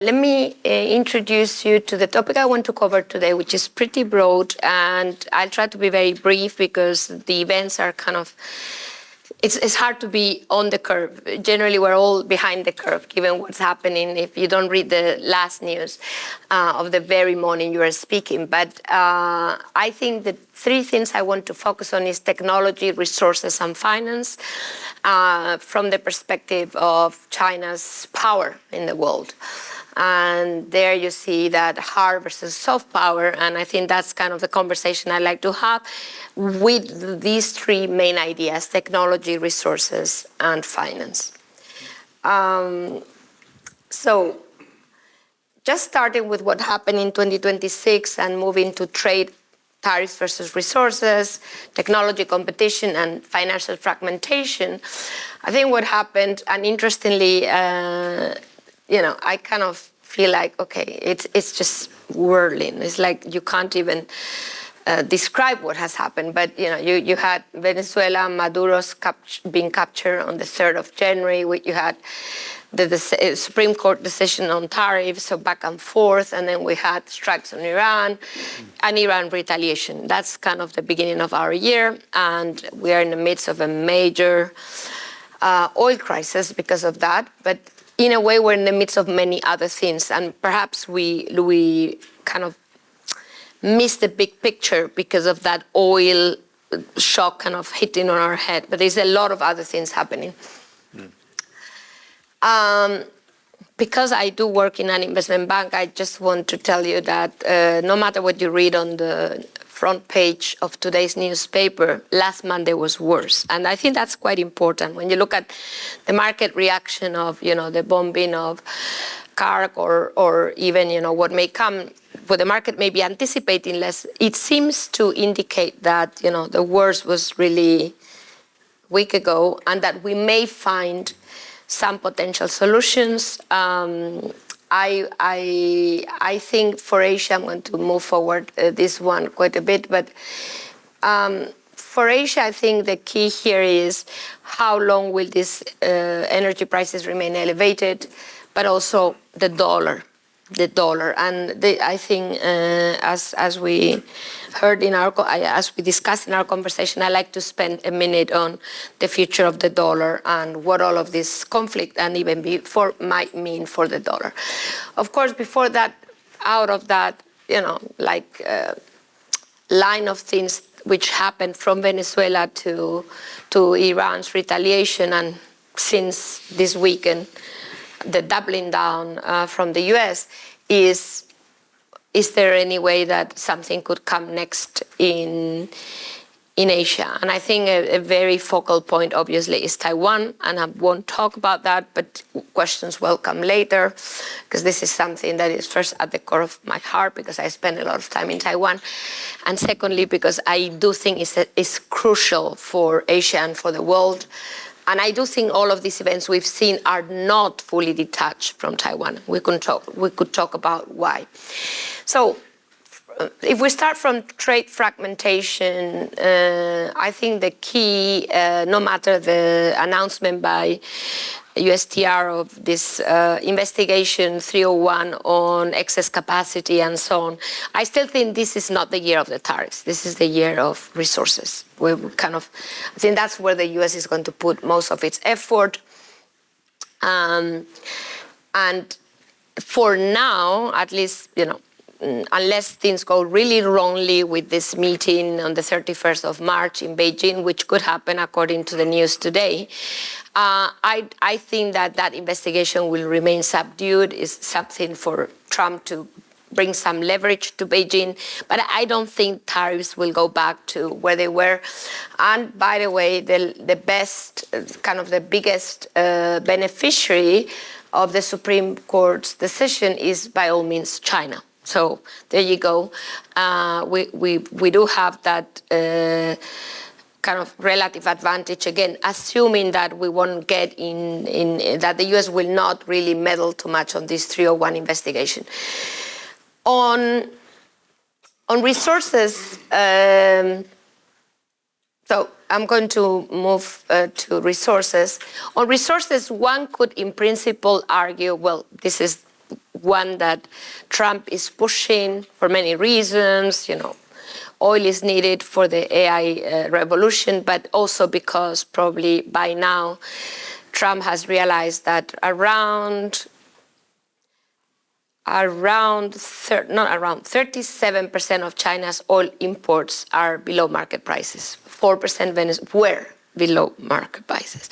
Let me introduce you to the topic I want to cover today, which is pretty broad, and I'll try to be very brief because the events are kind of, it's hard to be on the curve. Generally, we're all behind the curve, given what's happening if you don't read the last news of the very morning you are speaking. But I think the three things I want to focus on is technology, resources, and finance from the perspective of China's power in the world. And there you see that hard versus soft power, and I think that's kind of the conversation I like to have with these three main ideas: technology, resources, and finance. So just starting with what happened in 2026 and moving to trade, tariffs versus resources, technology competition, and financial fragmentation, I think what happened, and interestingly, I kind of feel like, okay, it's just whirling. It's like you can't even describe what has happened. But, you had Venezuela, Maduro's being captured on the 3rd of January. You had the Supreme Court decision on tariffs, so back and forth. And then we had strikes on Iran and Iran retaliation. That's kind of the beginning of our year. And we are in the midst of a major oil crisis because of that. But in a way, we're in the midst of many other things, and perhaps we kind of miss the big picture because of that oil shock kind of hitting on our head. But there's a lot of other things happening. Because I do work in an investment bank, I just want to tell you that no matter what you read on the front page of today's newspaper, last Monday was worse. And I think that's quite important. When you look at the market reaction of, the bombing of Kark or even, what may come, what the market may be anticipating less, it seems to indicate that, the worst was really a week ago and that we may find some potential solutions. I think for Asia, I'm going to move forward this one quite a bit, but for Asia, I think the key here is how long will these energy prices remain elevated, but also the dollar. And I think as we heard as we discussed in our conversation, I like to spend a minute on the future of the dollar and what all of this conflict and even before might mean for the dollar. Of course, before that, out of that, line of things which happened from Venezuela to Iran's retaliation, and since this weekend, the doubling down from the US, is there any way that something could come next in Asia? And I think a very focal point, obviously, is Taiwan, and I won't talk about that, but questions will come later, because this is something that is first at the core of my heart, because I spend a lot of time in Taiwan, and secondly, because I do think it's crucial for Asia and for the world. And I do think all of these events we've seen are not fully detached from Taiwan. We could talk about why. So if we start from trade fragmentation, I think the key, no matter the announcement by USTR of this investigation 301 on excess capacity and so on, I still think this is not the year of the tariffs. This is the year of resources. I think that's where the US is going to put most of its effort. And for now, at least, unless things go really wrongly with this meeting on the 31st of March in Beijing, which could happen according to the news today, I think that investigation will remain subdued. It's something for Trump to bring some leverage to Beijing, but I don't think tariffs will go back to where they were. And by the way, the best, kind of the biggest beneficiary of the Supreme Court's decision is by all means China. So there you go. We do have that kind of relative advantage, again, assuming that we won't get that the US will not really meddle too much on this 301 investigation. On resources, so I'm going to move to resources. On resources, one could in principle argue, well, this is one that Trump is pushing for many reasons. Oil is needed for the AI revolution, but also because probably by now Trump has realized that around 37% of China's oil imports are below market prices. 4% were below market prices.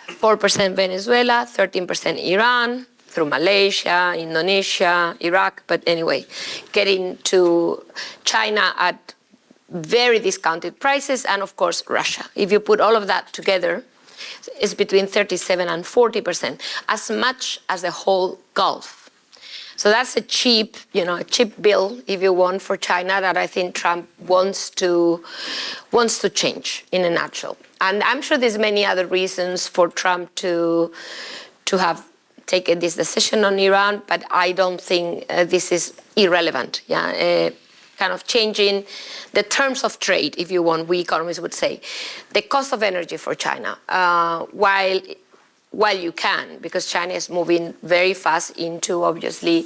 4% Venezuela, 13% Iran, through Malaysia, Indonesia, Iraq, but anyway, getting to China at very discounted prices, and of course Russia. If you put all of that together, it's between 37 and 40%, as much as the whole Gulf. So that's a cheap bill, if you want, for China that I think Trump wants to change in a nutshell. And I'm sure there's many other reasons for Trump to have taken this decision on Iran, but I don't think this is irrelevant. Kind of changing the terms of trade, if you want, we economists would say. The cost of energy for China, while you can, because China is moving very fast into, obviously,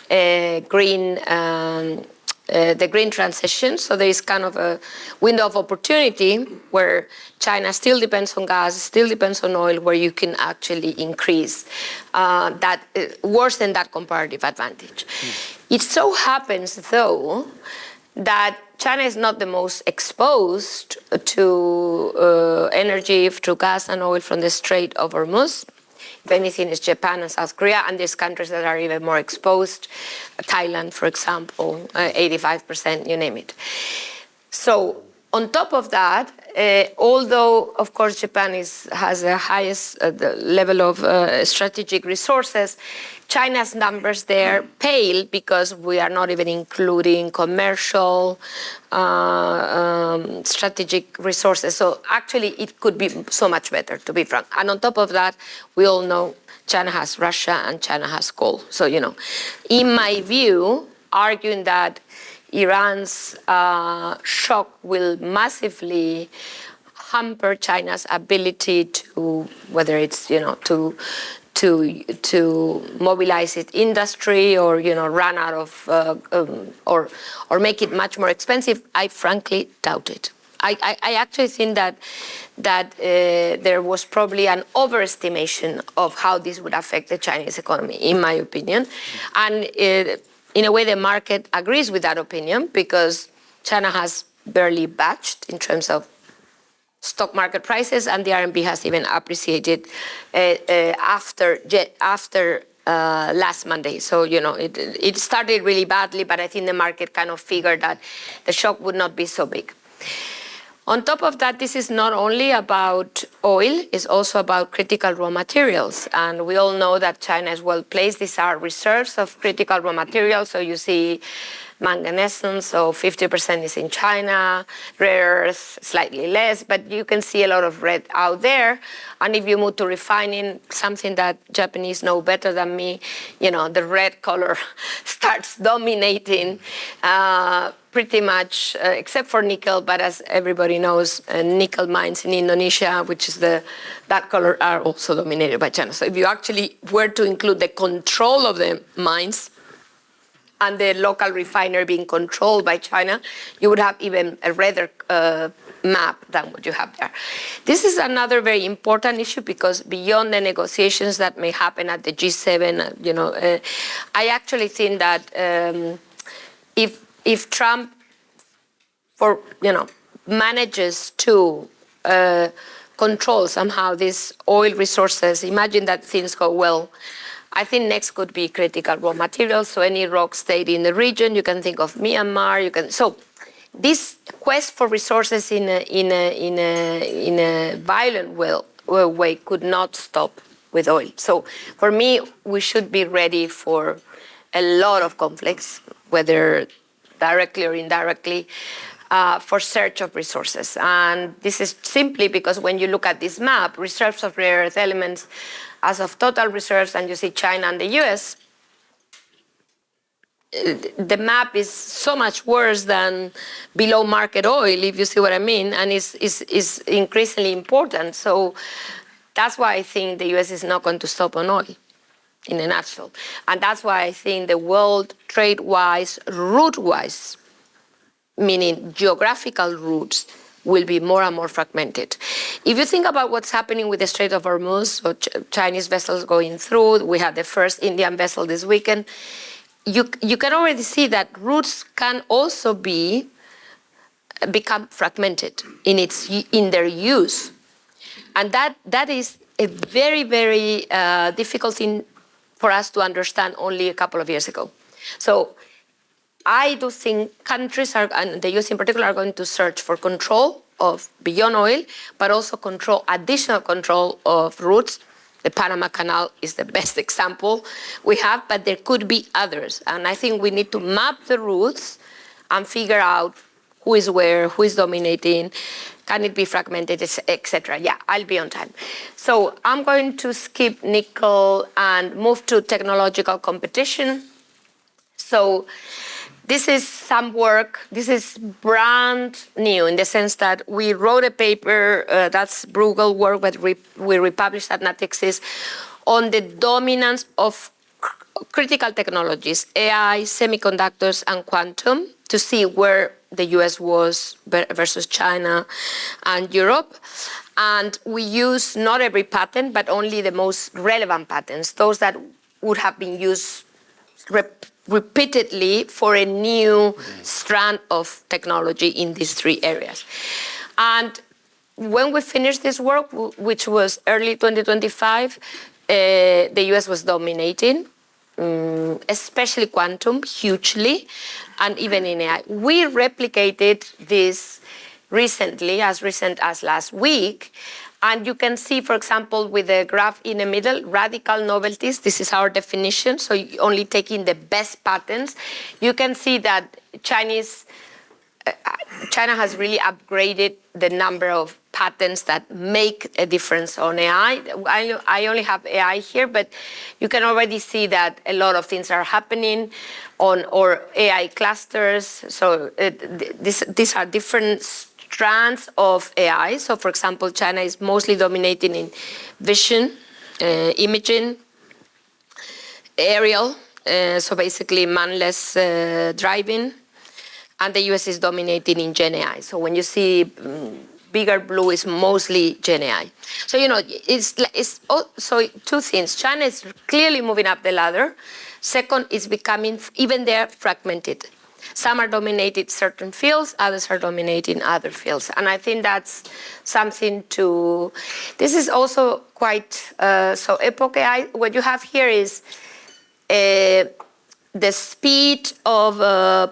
the green transition. So there is kind of a window of opportunity where China still depends on gas, still depends on oil, where you can actually increase worsen that comparative advantage. It so happens, though, that China is not the most exposed to energy, to gas and oil from the Strait of Hormuz. If anything, it's Japan and South Korea, and there's countries that are even more exposed. Thailand, for example, 85%, you name it. So on top of that, although, of course, Japan has the highest level of strategic resources, China's numbers there pale because we are not even including commercial strategic resources. So actually, it could be so much better, to be frank. And on top of that, we all know China has Russia and China has coal. So, in my view, arguing that Iran's shock will massively hamper China's ability to, whether it's, to mobilize its industry or, run out of, or make it much more expensive, I frankly doubt it. I actually think that there was probably an overestimation of how this would affect the Chinese economy, in my opinion. And in a way, the market agrees with that opinion because China has barely budged in terms of stock market prices, and the RMB has even appreciated after last Monday. So, it started really badly, but I think the market kind of figured that the shock would not be so big. On top of that, this is not only about oil, it's also about critical raw materials. And we all know that China is well placed. These are reserves of critical raw materials. So you see manganese, so 50% is in China, rare earths slightly less, but you can see a lot of red out there. And if you move to refining, something that Japanese know better than me, the red color starts dominating pretty much, except for nickel, but as everybody knows, nickel mines in Indonesia, which is that color, are also dominated by China. So if you actually were to include the control of the mines and the local refiner being controlled by China, you would have even a redder map than what you have there. This is another very important issue because beyond the negotiations that may happen at the G7, I actually think that if Trump, manages to control somehow these oil resources, imagine that things go well, I think next could be critical raw materials. So any rock state in the region, you can think of Myanmar. So this quest for resources in a violent way could not stop with oil. So for me, we should be ready for a lot of conflicts, whether directly or indirectly, for search of resources. And this is simply because when you look at this map, reserves of rare earth elements as of total reserves, and you see China and the US, the map is so much worse than below market oil, if you see what I mean, and is increasingly important. So that's why I think the US is not going to stop on oil. in a nutshell. And that's why I think the world trade-wise, route-wise, meaning geographical routes, will be more and more fragmented. If you think about what's happening with the Strait of Hormuz, so Chinese vessels going through, we had the first Indian vessel this weekend, you can already see that routes can also become fragmented in their use. And that is a very, very difficult thing for us to understand only a couple of years ago. So I do think countries and the US in particular, are going to search for control of beyond oil, but also additional control of routes. The Panama Canal is the best example we have, but there could be others. And I think we need to map the routes and figure out who is where, who is dominating, can it be fragmented, etc. Yeah, I'll be on time. So I'm going to skip nickel and move to technological competition. So this is some work. This is brand new in the sense that we wrote a paper, that's Bruegel work, but we republished at Natixis, on the dominance of critical technologies, AI, semiconductors, and quantum, to see where the US was versus China and Europe. And we use not every patent, but only the most relevant patents, those that would have been used repeatedly for a new strand of technology in these three areas. And when we finished this work, which was early 2025, the US was dominating, especially quantum, hugely, and even in AI. We replicated this recently, as recent as last week. And you can see, for example, with the graph in the middle, radical novelties, this is our definition, so only taking the best patents. You can see that China has really upgraded the number of patents that make a difference on AI. I only have AI here, but you can already see that a lot of things are happening on or AI clusters. So these are different strands of AI. So, for example, China is mostly dominating in vision, imaging, aerial, so basically manless driving, and the US is dominating in Gen AI. So when you see bigger blue is mostly Gen AI. So, it's also two things. China is clearly moving up the ladder. Second, it's becoming, even there, fragmented. Some are dominating certain fields, others are dominating other fields. And I think that's something this is also quite, so Epoch AI, what you have here is the speed of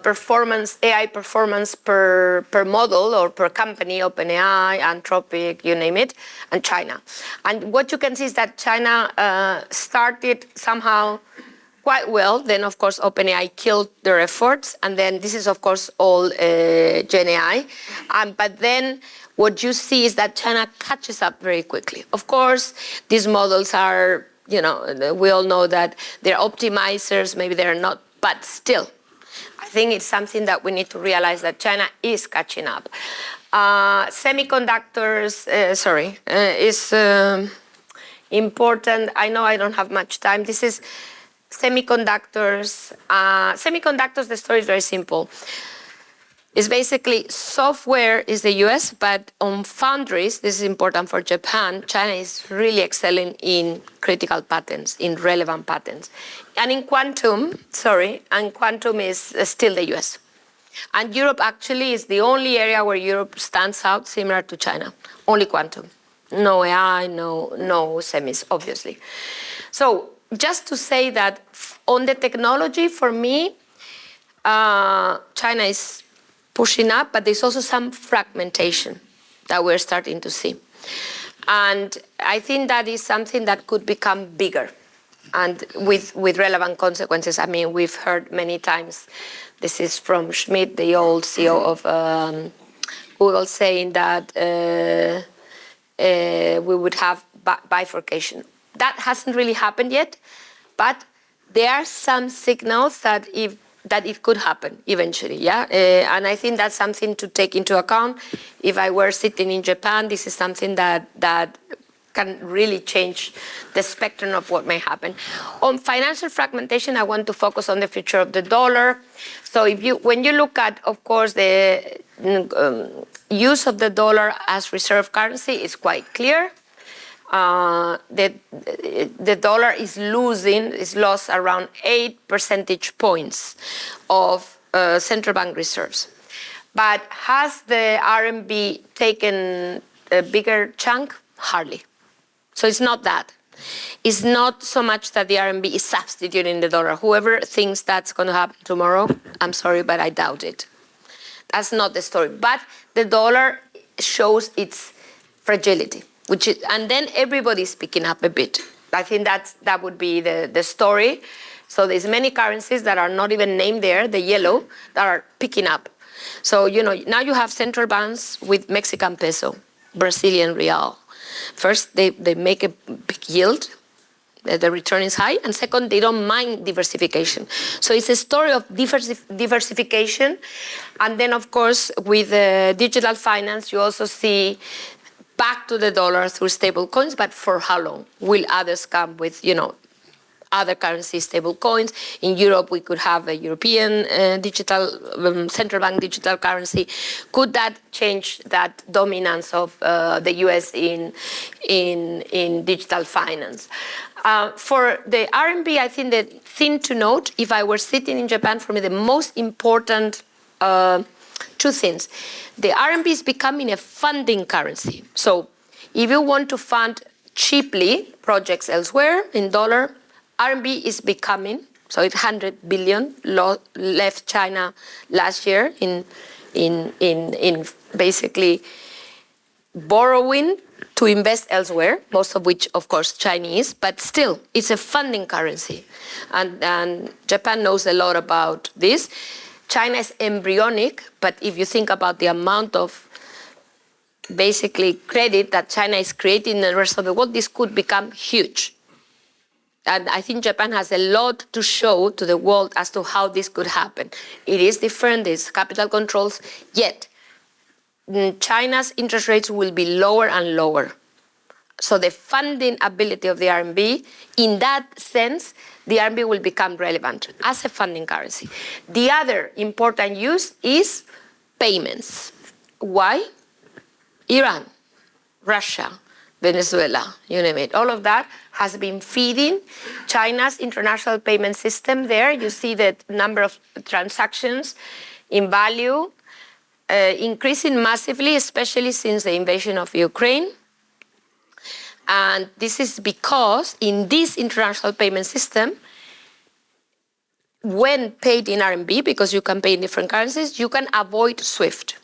performance, AI performance per model or per company, OpenAI, Anthropic, you name it, and China. And what you can see is that China started somehow quite well. Then, of course, OpenAI killed their efforts. And then this is, of course, all Gen AI. But then what you see is that China catches up very quickly. Of course, these models are, we all know that they're optimizers, maybe they're not, but still, I think it's something that we need to realize that China is catching up. Semiconductors, is important. I know I don't have much time. This is semiconductors. Semiconductors, the story is very simple. It's basically software is the US, but on foundries, this is important for Japan, China is really excelling in critical patents, in relevant patents. And in quantum, is still the US. And Europe actually is the only area where Europe stands out similar to China, only quantum. No AI, no semis, obviously. So just to say that on the technology, for me, China is pushing up, but there's also some fragmentation that we're starting to see. And I think that is something that could become bigger and with relevant consequences. I mean, we've heard many times, this is from Schmidt, the old CEO of Google, saying that we would have bifurcation. That hasn't really happened yet, but there are some signals that it could happen eventually, yeah? And I think that's something to take into account. If I were sitting in Japan, this is something that can really change the spectrum of what may happen. On financial fragmentation, I want to focus on the future of the dollar. So when you look at, of course, the use of the dollar as reserve currency, it's quite clear. The dollar is lost around 8 percentage points of central bank reserves. But has the RMB taken a bigger chunk? Hardly. So it's not that. It's not so much that the RMB is substituting the dollar. Whoever thinks that's going to happen tomorrow, I'm sorry, but I doubt it. That's not the story. But the dollar shows its fragility, and then everybody's picking up a bit. I think that would be the story. So there's many currencies that are not even named there, the yellow, that are picking up. So, now you have central banks with Mexican peso, Brazilian real. First, they make a big yield. The return is high. And second, they don't mind diversification. So it's a story of diversification. And then, of course, with digital finance, you also see back to the dollar through stable coins. But for how long? Will others come with, other currency stable coins? In Europe, we could have a European digital central bank digital currency. Could that change that dominance of the US in digital finance? For the RMB, I think the thing to note, if I were sitting in Japan, for me, the most important two things. The RMB is becoming a funding currency. So if you want to fund cheaply projects elsewhere in dollar, RMB is becoming, so it's 100 billion left China last year in basically borrowing to invest elsewhere, most of which, of course, Chinese, but still, it's a funding currency. And Japan knows a lot about this. China is embryonic, but if you think about the amount of basically credit that China is creating in the rest of the world, this could become huge. And I think Japan has a lot to show to the world as to how this could happen. It is different, there's capital controls, yet China's interest rates will be lower and lower. So the funding ability of the RMB, in that sense, the RMB will become relevant as a funding currency. The other important use is payments. Why? Iran, Russia, Venezuela, you name it. All of that has been feeding China's international payment system there. You see the number of transactions in value increasing massively, especially since the invasion of Ukraine. And this is because in this international payment system, when paid in RMB, because you can pay in different currencies, you can avoid SWIFT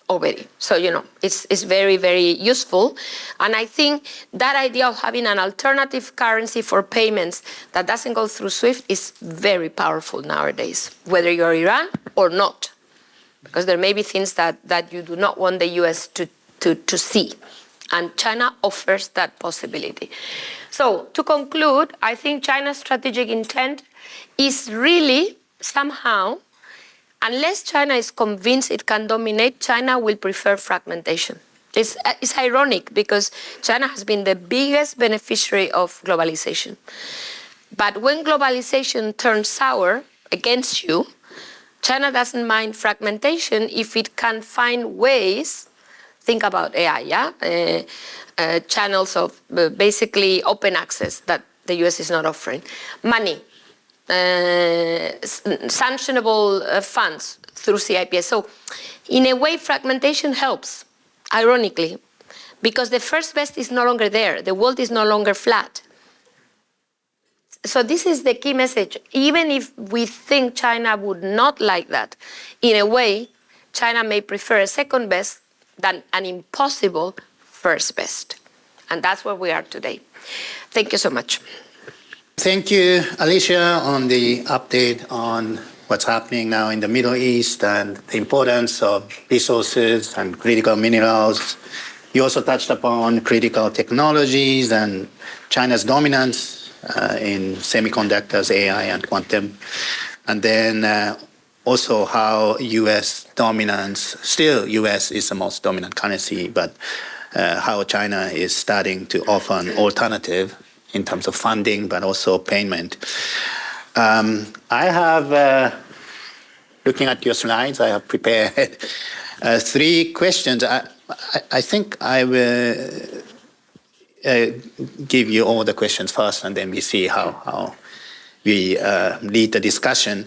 already. So, it's very, very useful. And I think that idea of having an alternative currency for payments that doesn't go through SWIFT is very powerful nowadays, whether you're Iran or not. Because there may be things that you do not want the US to see. And China offers that possibility. So to conclude, I think China's strategic intent is really somehow, unless China is convinced it can dominate, China will prefer fragmentation. It's ironic because China has been the biggest beneficiary of globalization. But when globalization turns sour against you, China doesn't mind fragmentation if it can find ways. Think about AI, channels of basically open access that the US is not offering. Money, sanctionable funds through CIPS. So in a way, fragmentation helps, ironically, because the first best is no longer there. The world is no longer flat. So this is the key message. Even if we think China would not like that, in a way, China may prefer a second best than an impossible first best. And that's where we are today. Thank you so much. Thank you, Alicia, on the update on what's happening now in the Middle East and the importance of resources and critical minerals. You also touched upon critical technologies and China's dominance in semiconductors, AI, and quantum. And then also how U.S. dominance, still U.S. is the most dominant currency, but how China is starting to offer an alternative in terms of funding, but also payment. I have, looking at your slides, I have prepared 3 questions. I think I will give you all the questions first, and then we see how we lead the discussion.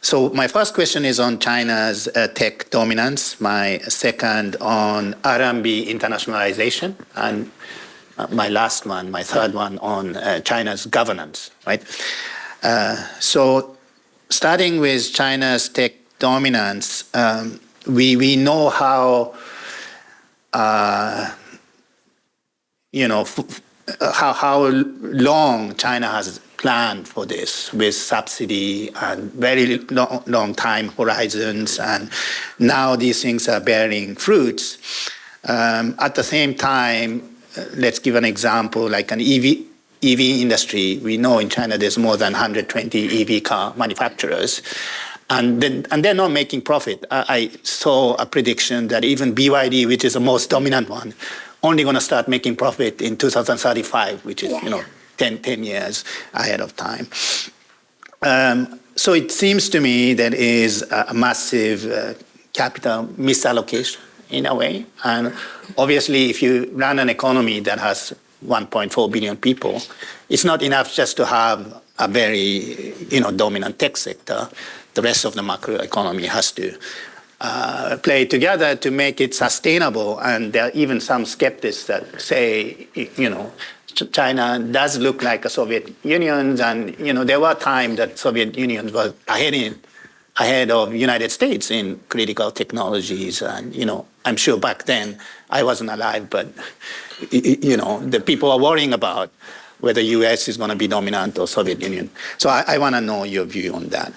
So my first question is on China's tech dominance, my second on RMB internationalization, and my last one, my third one on China's governance, right? So starting with China's tech dominance, we know how, how long China has planned for this with subsidy and very long time horizons, and now these things are bearing fruits. At the same time, let's give an example, like an EV industry. We know in China there's more than 120 EV car manufacturers, and they're not making profit. I saw a prediction that even BYD, which is the most dominant one, only going to start making profit in 2035, which is 10 years ahead of time. So it seems to me that is a massive capital misallocation in a way. And obviously, if you run an economy that has 1.4 billion people, it's not enough just to have a very dominant tech sector. The rest of the macro economy has to play together to make it sustainable. And there are even some skeptics that say, China does look like a Soviet Union, and there were times that Soviet Union was ahead of United States in critical technologies, and I'm sure back then I wasn't alive, but the people are worrying about whether US is going to be dominant or Soviet Union. So I want to know your view on that.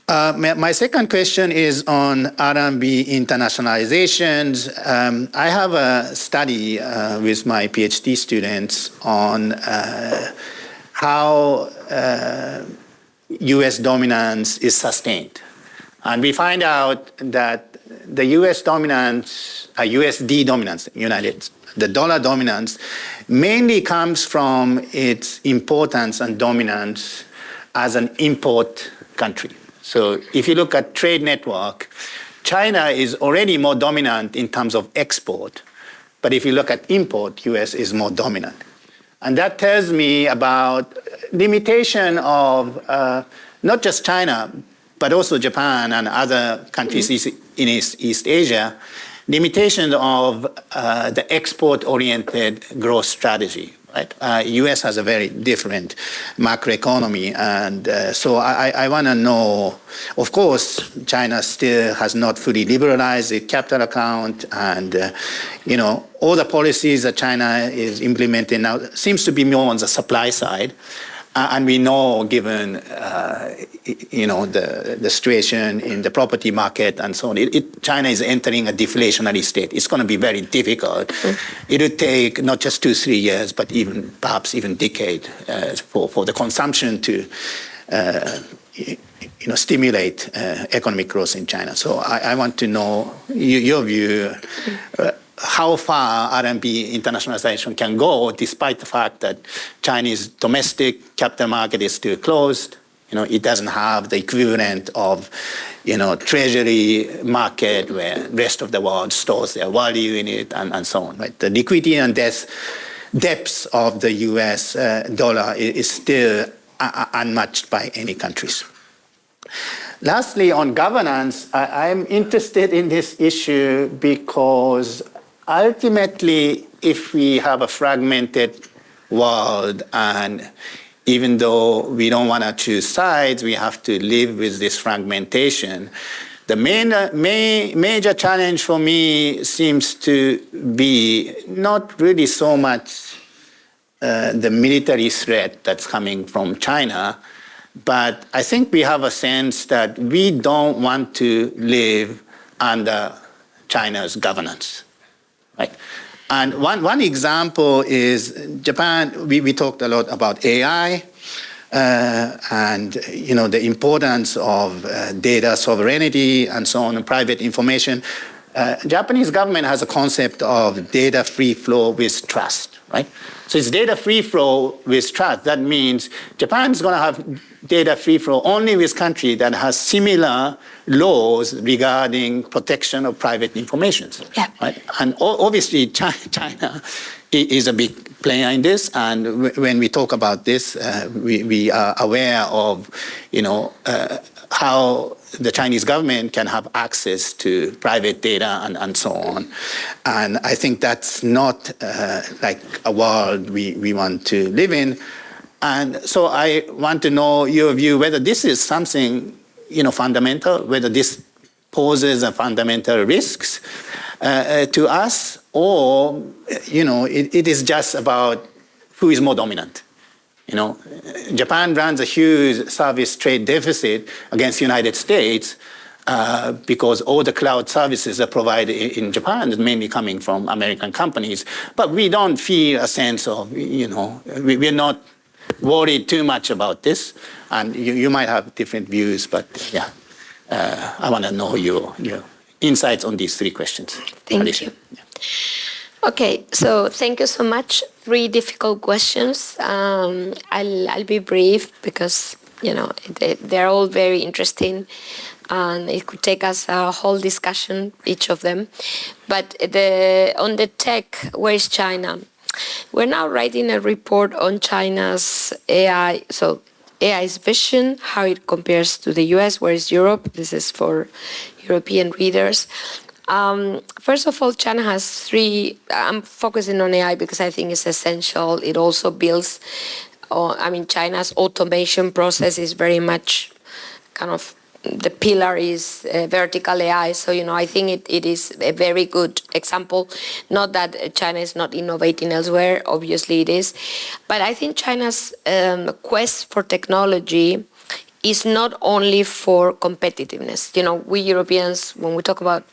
My second question is on RMB internationalizations. I have a study with my PhD students on how US dominance is sustained. And we find out that the US dominance, USD dominance, the dollar dominance, mainly comes from its importance and dominance as an import country. So if you look at trade network, China is already more dominant in terms of export. But if you look at import, US is more dominant. And that tells me about limitation of not just China, but also Japan and other countries in East Asia, limitation of the export-oriented growth strategy. Right? US has a very different macroeconomy, and so I want to know, of course, China still has not fully liberalized its capital account, and all the policies that China is implementing now seems to be more on the supply side. And we know, given the situation in the property market and so on, China is entering a deflationary state. It's going to be very difficult. It would take not just 2-3 years, but perhaps even decade for the consumption to stimulate economic growth in China. So I want to know your view. How far RMB internationalization can go, despite the fact that Chinese domestic capital market is still closed. It doesn't have the equivalent of, treasury market where the rest of the world stores their value in it and so on. Right? The liquidity and depth of the US dollar is still unmatched by any countries. Lastly, on governance, I'm interested in this issue because ultimately, if we have a fragmented world, and even though we don't want to choose sides, we have to live with this fragmentation. The major challenge for me seems to be not really so much the military threat that's coming from China, but I think we have a sense that we don't want to live under China's governance. Right? And one example is Japan. We talked a lot about AI and the importance of data sovereignty and so on, and private information. Japanese government has a concept of data free flow with trust, right? So it's data free flow with trust. That means Japan is going to have data free flow only with country that has similar laws regarding protection of private information. Yeah. Right? And obviously China is a big player in this, and when we talk about this, we are aware of, how the Chinese government can have access to private data and so on. And I think that's not like a world we want to live in. And so I want to know your view whether this is something, fundamental, whether this poses a fundamental risks to us, or, it is just about who is more dominant. Japan runs a huge service trade deficit against the United States because all the cloud services are provided in Japan is mainly coming from American companies. But we don't feel a sense of, we're not worried too much about this. And you might have different views, but yeah, I want to know your insights on these three questions. Thank Alicia. you. Yeah. Okay, so thank you so much. 3 difficult questions. I'll be brief because they're all very interesting, and it could take us a whole discussion, each of them. But on the tech, where is China? We're now writing a report on China's AI. So AI's vision, how it compares to the US, where is Europe? This is for European readers. First of all, China has 3, I'm focusing on AI because I think it's essential. It also builds, China's automation process is very much kind of, the pillar is vertical AI. So, I think it is a very good example. Not that China is not innovating elsewhere, obviously it is. But I think China's quest for technology is not only for competitiveness. We Europeans, when we talk about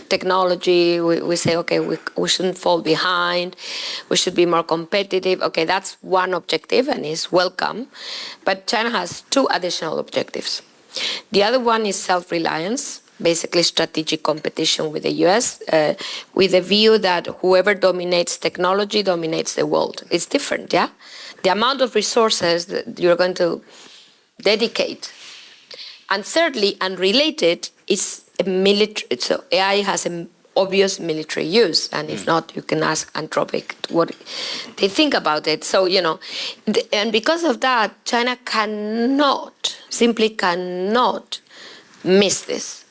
technology, we say, okay, we shouldn't fall behind, we should be more competitive. Okay, that's one objective and is welcome. But China has 2 additional objectives. The other one is self-reliance, basically strategic competition with the US, with the view that whoever dominates technology dominates the world. It's different, yeah? The amount of resources that you're going to dedicate. And thirdly, unrelated, is a military. So AI has an obvious military use, and if not, you can ask Anthropic what they think about it. So, and because of that, China simply cannot miss this.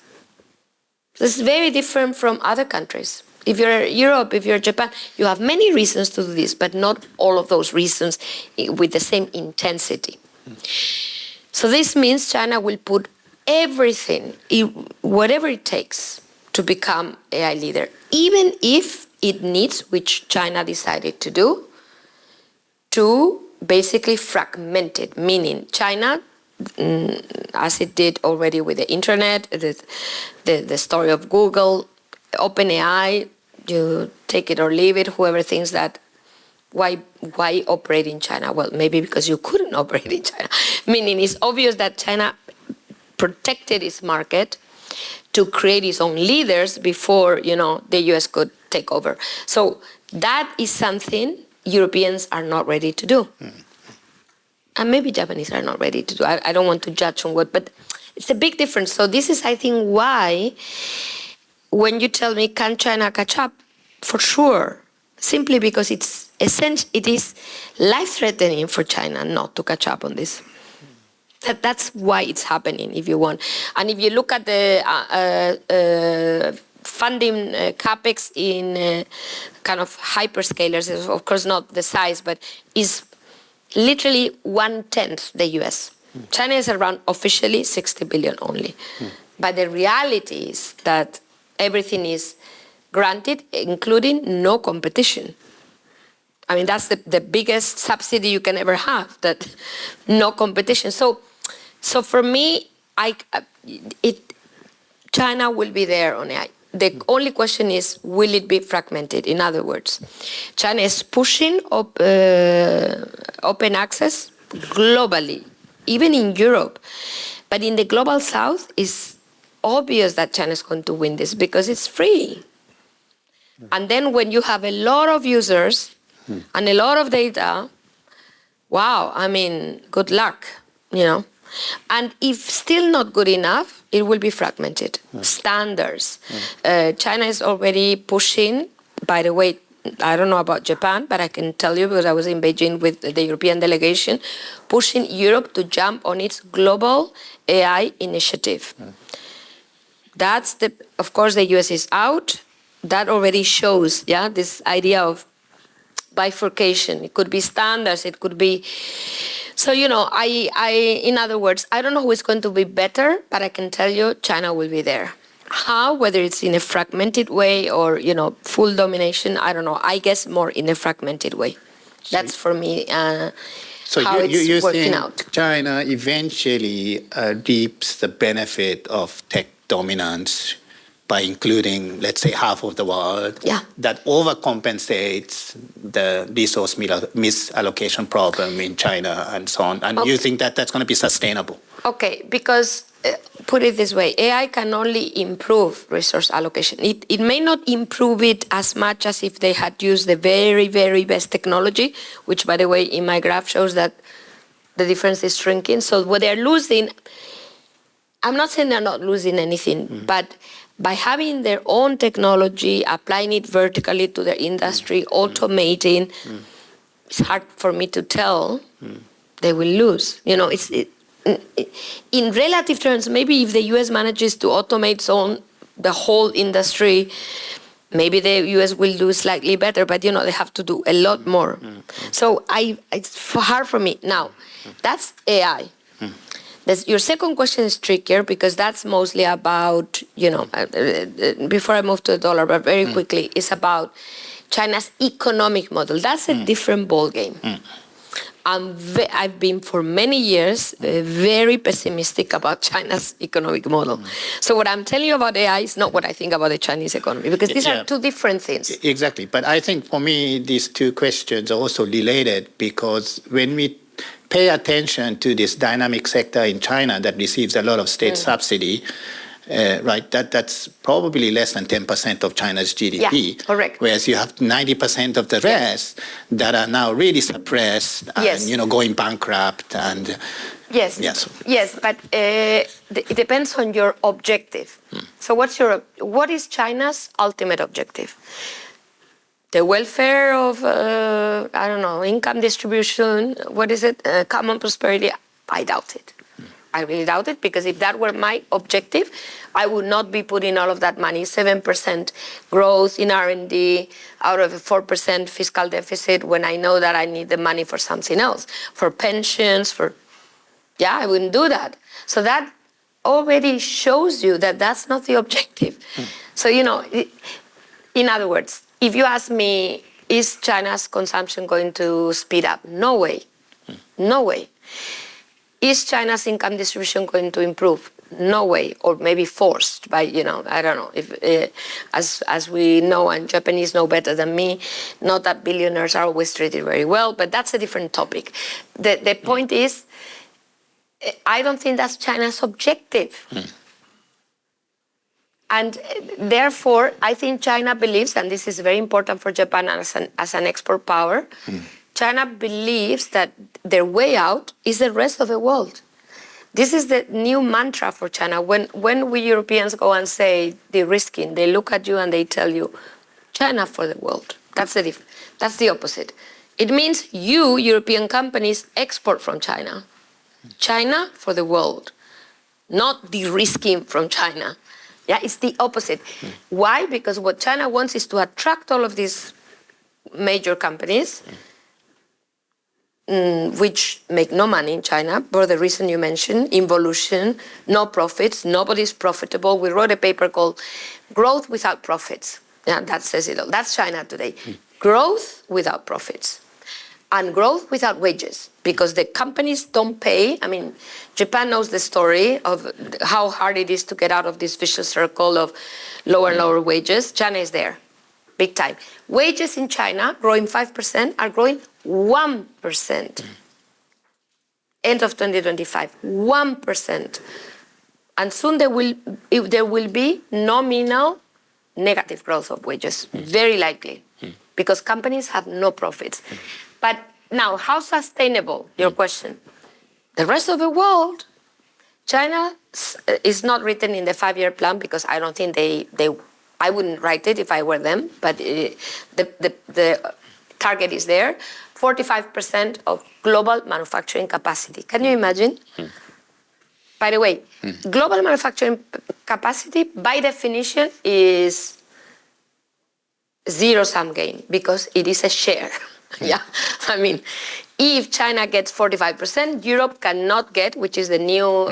This is very different from other countries. If you're Europe, if you're Japan, you have many reasons to do this, but not all of those reasons with the same intensity. So this means China will put everything, whatever it takes, to become AI leader, even if it needs, which China decided to do, to basically fragment it, meaning China, as it did already with the internet, the story of Google, OpenAI, you take it or leave it, whoever thinks that, why operate in China? Well, maybe because you couldn't operate in China, meaning it's obvious that China protected its market to create its own leaders before, the US could take over. So that is something Europeans are not ready to do. And maybe Japanese are not ready to do. I don't want to judge on what, but it's a big difference. So this is, I think, why when you tell me, can China catch up? For sure. Simply because it is life-threatening for China not to catch up on this. That's why it's happening, if you want. And if you look at the funding capex in kind of hyperscalers, of course not the size, but is literally 1/10 the US. China is around officially 60 billion only. But the reality is that everything is granted, including no competition. That's the biggest subsidy you can ever have, that no competition. So for me, China will be there on AI. The only question is, will it be fragmented? In other words, China is pushing open access globally, even in Europe. But in the global south, is obvious that China is going to win this because it's free. And then when you have a lot of users and a lot of data, wow, I mean, good luck, you know. And if still not good enough, it will be fragmented. Standards. China is already pushing, by the way, I don't know about Japan, but I can tell you because I was in Beijing with the European delegation, pushing Europe to jump on its global AI initiative. That's of course, the US is out. That already shows, this idea of bifurcation. It could be standards, it could be. So, in other words, I don't know who is going to be better, but I can tell you China will be there. How, whether it's in a fragmented way or, full domination, I don't know. I guess more in a fragmented way. That's for me so how it's working out. China eventually reaps the benefit of tech dominance by including, let's say, half of the world, that overcompensates the resource misallocation problem in China and so on. And you think that that's going to be sustainable? Okay, because put it this way, AI can only improve resource allocation. It may not improve it as much as if they had used the very, very best technology, which, by the way, in my graph shows that the difference is shrinking. So what they're losing, I'm not saying they're not losing anything, but by having their own technology, applying it vertically to their industry, automating, it's hard for me to tell they will lose. In relative terms, maybe if the US manages to automate the whole industry, maybe the US will do slightly better, but they have to do a lot more. So it's hard for me. Now, that's AI. Your second question is trickier because that's mostly about, before I move to the dollar, but very quickly, it's about China's economic model. That's a different ballgame. I've been for many years very pessimistic about China's economic model. So what I'm telling you about AI is not what I think about the Chinese economy, because these are two different things. Exactly. But I think for me, these two questions are also related because when we pay attention to this dynamic sector in China that receives a lot of state subsidy, right? That's probably less than 10% of China's GDP. Yeah, correct. Whereas you have 90% of the rest that are now really suppressed and going bankrupt and. Yes, but it depends on your objective. So what is China's ultimate objective? The welfare of, income distribution, what is it? Common prosperity? I doubt it. I really doubt it, because if that were my objective, I would not be putting all of that money, 7% growth in R&D out of a 4% fiscal deficit, when I know that I need the money for something else, for pensions, I wouldn't do that. So that already shows you that that's not the objective. So, in other words, if you ask me, is China's consumption going to speed up? No way. No way. Is China's income distribution going to improve? No way. Or maybe forced by, I don't know. If as we know, and Japanese know better than me, not that billionaires are always treated very well, but that's a different topic. The point is, I don't think that's China's objective. And therefore, I think China believes, and this is very important for Japan as an export power, China believes that their way out is the rest of the world. This is the new mantra for China. When we Europeans go and say de-risking, they look at you and they tell you, China for the world. That's the opposite. It means you, European companies, export from China. China for the world, not de-risking from China. Yeah, it's the opposite. Why? Because what China wants is to attract all of these major companies, which make no money in China, for the reason you mentioned, involution, no profits, nobody's profitable. We wrote a paper called Growth Without Profits. Yeah, that says it all. That's China today. Growth without profits. And growth without wages, because the companies don't pay. I mean, Japan knows the story of how hard it is to get out of this vicious circle of lower and lower wages. China is there, big time. Wages in China, growing 5%, are growing 1%. End of 2025, 1%. And soon they will there will be nominal negative growth of wages, very likely, because companies have no profits. But now, how sustainable, your question? The rest of the world, China is not written in the 5-year plan because I don't think I wouldn't write it if I were them, but the target is there, 45% of global manufacturing capacity. Can you imagine? By the way, global manufacturing capacity, by definition, is zero-sum game because it is a share. Yeah, I mean, if China gets 45%, Europe cannot get, which is the new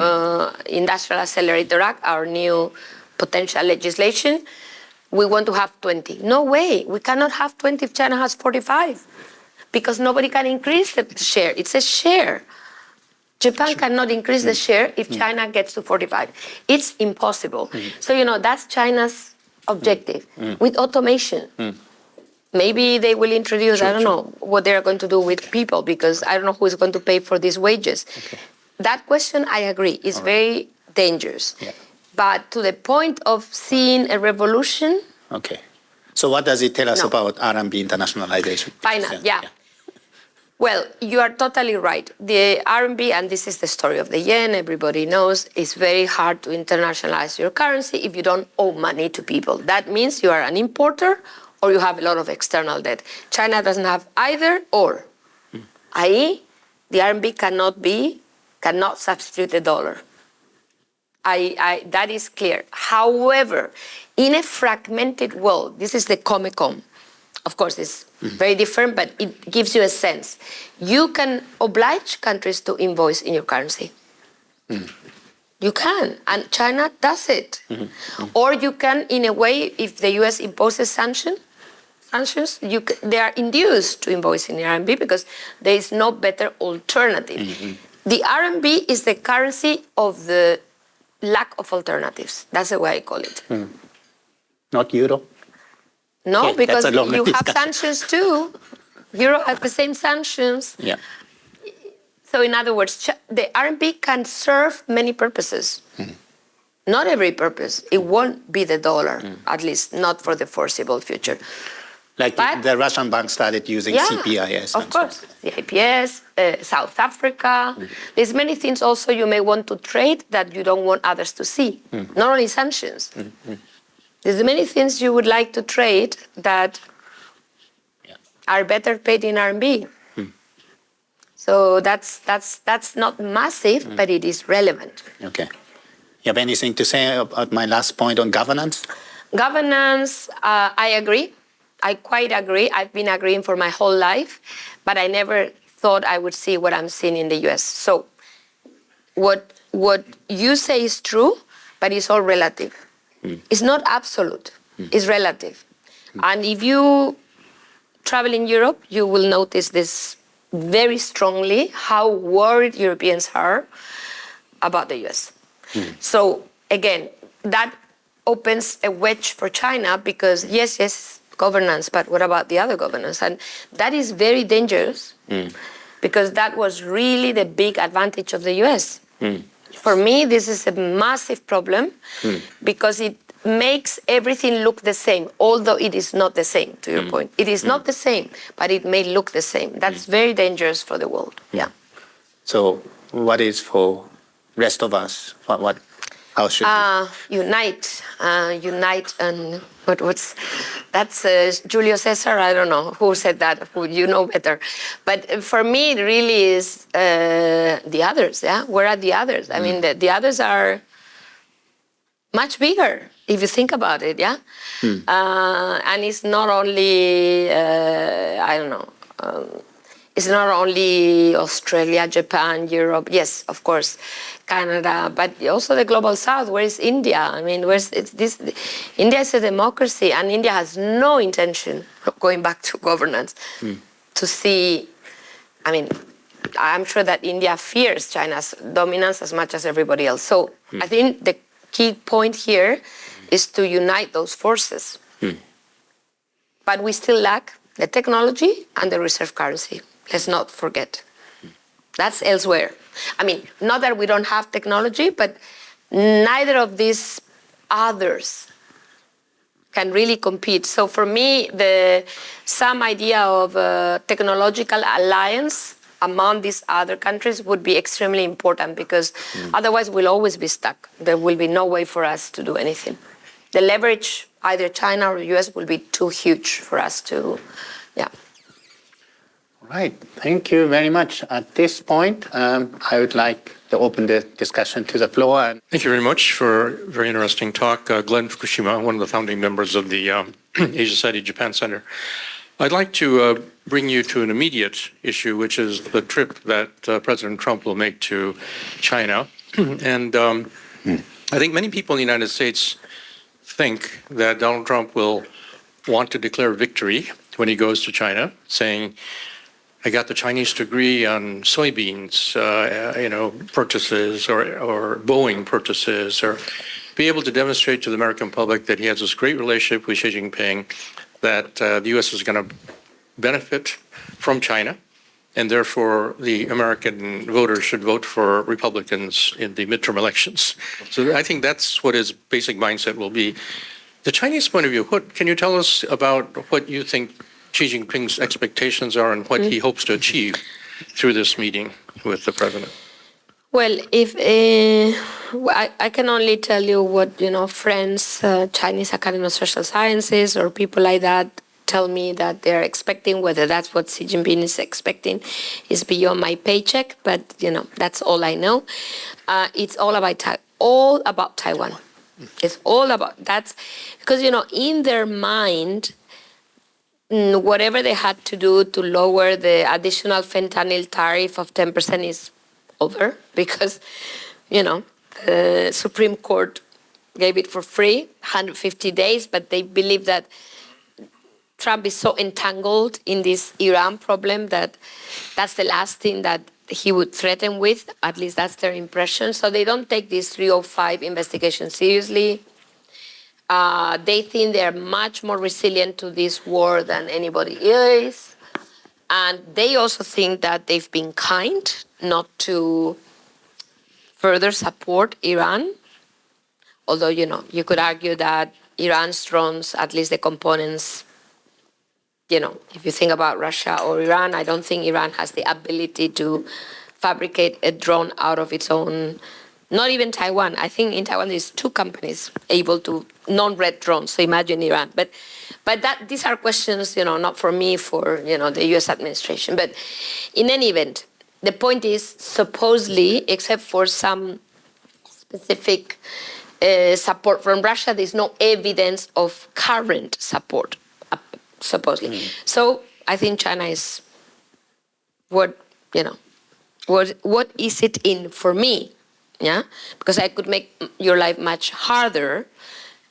Industrial Accelerator Act, our new potential legislation. We want to have 20. No way, we cannot have 20 if China has 45 because nobody can increase the share. It's a share. Japan cannot increase the share if China gets to 45. It's impossible. So, that's China's objective with automation. Maybe they will introduce, I don't know what they're going to do with people because I don't know who is going to pay for these wages. Okay. That question, I agree, is very dangerous. Yeah. But to the point of seeing a revolution. Okay. So what does it tell us about RMB internationalization? Final, yeah. Well, you are totally right. The RMB, and this is the story of the yen, everybody knows, it's very hard to internationalize your currency if you don't owe money to people. That means you are an importer or you have a lot of external debt. China doesn't have either or, i.e., the RMB cannot substitute the dollar. That is clear. However, in a fragmented world, this is the Comecon. Of course, it's very different, but it gives you a sense. You can oblige countries to invoice in your currency. You can, and China does it. Or you can, in a way, if the US imposes sanctions, they are induced to invoice in the RMB because there is no better alternative. The RMB is the currency of the lack of alternatives. That's the way I call it. Not euro? No, because you have sanctions too. Euro has the same sanctions. Yeah. So in other words, the RMB can serve many purposes. Not every purpose. It won't be the dollar, at least not for the foreseeable future. Like the Russian bank started using CPIS. Of course, CIPS, South Africa. There's many things also you may want to trade that you don't want others to see. Not only sanctions. There's many things you would like to trade that are better paid in RMB. So that's not massive, but it is relevant. Okay. You have anything to say about my last point on governance? Governance, I agree. I quite agree. I've been agreeing for my whole life, but I never thought I would see what I'm seeing in the US. So what you say is true, but it's all relative. It's not absolute. It's relative. And if you travel in Europe, you will notice this very strongly, how worried Europeans are about the US. So again, that opens a wedge for China because yes, governance, but what about the other governance? And that is very dangerous because that was really the big advantage of the US. For me, this is a massive problem because it makes everything look the same, although it is not the same, to your point. It is not the same, but it may look the same. That's very dangerous for the world. Yeah. So what is for rest of us? How should we? Unite, and that's Julio Cesar. I don't know who said that. Who you know better, but for me, it really is the others. Yeah, where are the others? I mean, the others are much bigger if you think about it. Yeah, and it's not only I don't know. It's not only Australia, Japan, Europe. Yes, of course, Canada, but also the global south. Where is India? I mean, India is a democracy, and India has no intention of going back to governance. To see, I mean, I'm sure that India fears China's dominance as much as everybody else. So I think the key point here is to unite those forces. But we still lack the technology and the reserve currency. Let's not forget. That's elsewhere. I mean, not that we don't have technology, but neither of these others can really compete. So for me, some idea of a technological alliance among these other countries would be extremely important, because otherwise we'll always be stuck. There will be no way for us to do anything. The leverage, either China or the US, will be too huge for us to, yeah. All right, thank you very much. At this point, I would like to open the discussion to the floor. Thank you very much for a very interesting talk. Glenn Fukushima, one of the founding members of the Asia Society Japan Center. I'd like to bring you to an immediate issue, which is the trip that President Trump will make to China. And I think many people in the United States think that Donald Trump will want to declare victory when he goes to China, saying, I got the Chinese degree on soybeans, purchases or Boeing purchases, or be able to demonstrate to the American public that he has this great relationship with Xi Jinping, that the U.S. is going to benefit from China, and therefore the American voters should vote for Republicans in the midterm elections. So I think that's what his basic mindset will be. The Chinese point of view, can you tell us about what you think Xi Jinping's expectations are and what he hopes to achieve through this meeting with the president? Well, if I can only tell you what friends, Chinese Academy of Social Sciences or people like that tell me that they're expecting. Whether that's what Xi Jinping is expecting is beyond my paycheck, but that's all I know. It's all about Taiwan. It's all about that's because in their mind, whatever they had to do to lower the additional fentanyl tariff of 10% is over, because, the Supreme Court gave it for free, 150 days, but they believe that Trump is so entangled in this Iran problem that that's the last thing that he would threaten with. At least that's their impression. So they don't take this 305 investigation seriously. They think they're much more resilient to this war than anybody is. And they also think that they've been kind not to further support Iran. Although, you could argue that Iran's drones, at least the components, if you think about Russia or Iran, I don't think Iran has the ability to fabricate a drone out of its own. Not even Taiwan. I think in Taiwan there's 2 companies able to non-red drones. So imagine Iran. But these are questions, not for me, for the U.S. administration. But in any event, the point is, supposedly, except for some specific support from Russia, there's no evidence of current support, supposedly. So I think China is what is it in for me? Yeah, because I could make your life much harder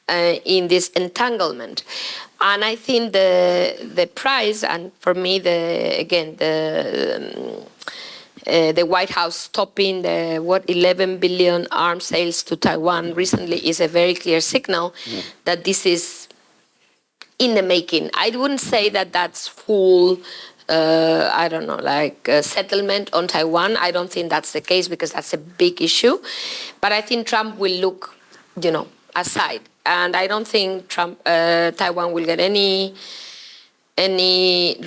in this entanglement. And I think the price, and for me, the White House stopping the 11 billion arms sales to Taiwan recently is a very clear signal that this is in the making. I wouldn't say that that's full. Settlement on Taiwan. I don't think that's the case, because that's a big issue. But I think Trump will look, aside. And I don't think Taiwan will get any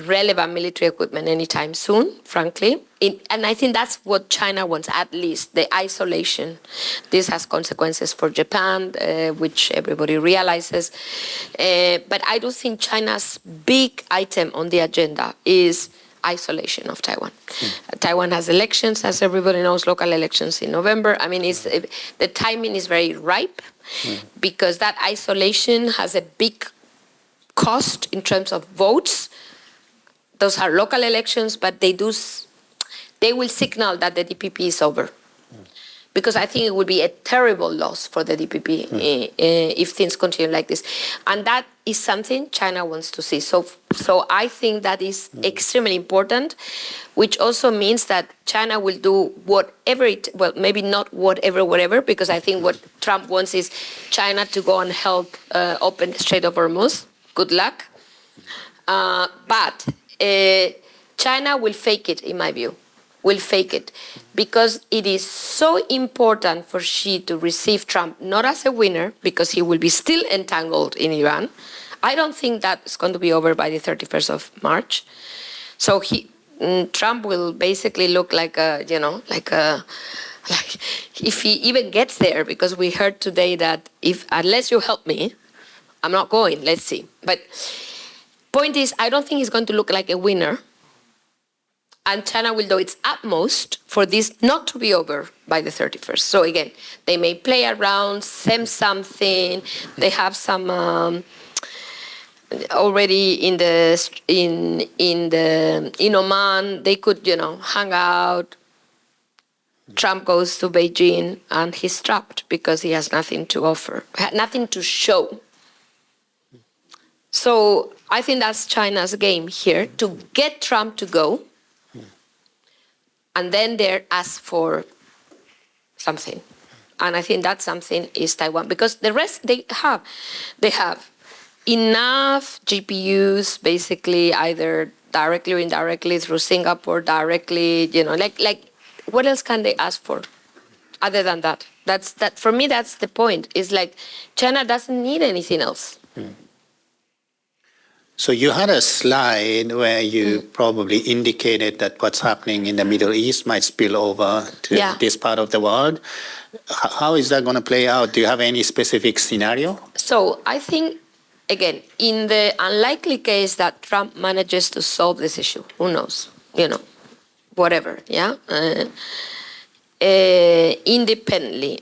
relevant military equipment anytime soon, frankly. And I think that's what China wants, at least, the isolation. This has consequences for Japan, which everybody realizes. But I do think China's big item on the agenda is isolation of Taiwan. Taiwan has elections, as everybody knows, local elections in November. I mean, the timing is very ripe, because that isolation has a big cost in terms of votes. Those are local elections, but they will signal that the DPP is over. Because I think it would be a terrible loss for the DPP if things continue like this. And that is something China wants to see. So I think that is extremely important, which also means that China will do whatever maybe not whatever, because I think what Trump wants is China to go and help open the Strait of Hormuz. Good luck. But China will fake it, in my view. will fake it, because it is so important for Xi to receive Trump not as a winner, because he will be still entangled in Iran. I don't think that's going to be over by the 31st of March. So Trump will basically look like if he even gets there, because we heard today that unless you help me, I'm not going. Let's see. But point is, I don't think he's going to look like a winner. And China will do its utmost for this not to be over by the 31st. So again, they may play around, send something. They have some already in Oman. They could, hang out. Trump goes to Beijing and he's trapped because he has nothing to offer, nothing to show. So I think that's China's game here, to get Trump to go. And then they ask for something. And I think that something is Taiwan, because the rest they have enough GPUs, basically either directly or indirectly through Singapore, directly, like what else can they ask for other than that? That for me, that's the point. It's like China doesn't need anything else. So you had a slide where you probably indicated that what's happening in the Middle East might spill over to this part of the world. How is that going to play out? Do you have any specific scenario? So I think, again, in the unlikely case that Trump manages to solve this issue, who knows, whatever, independently.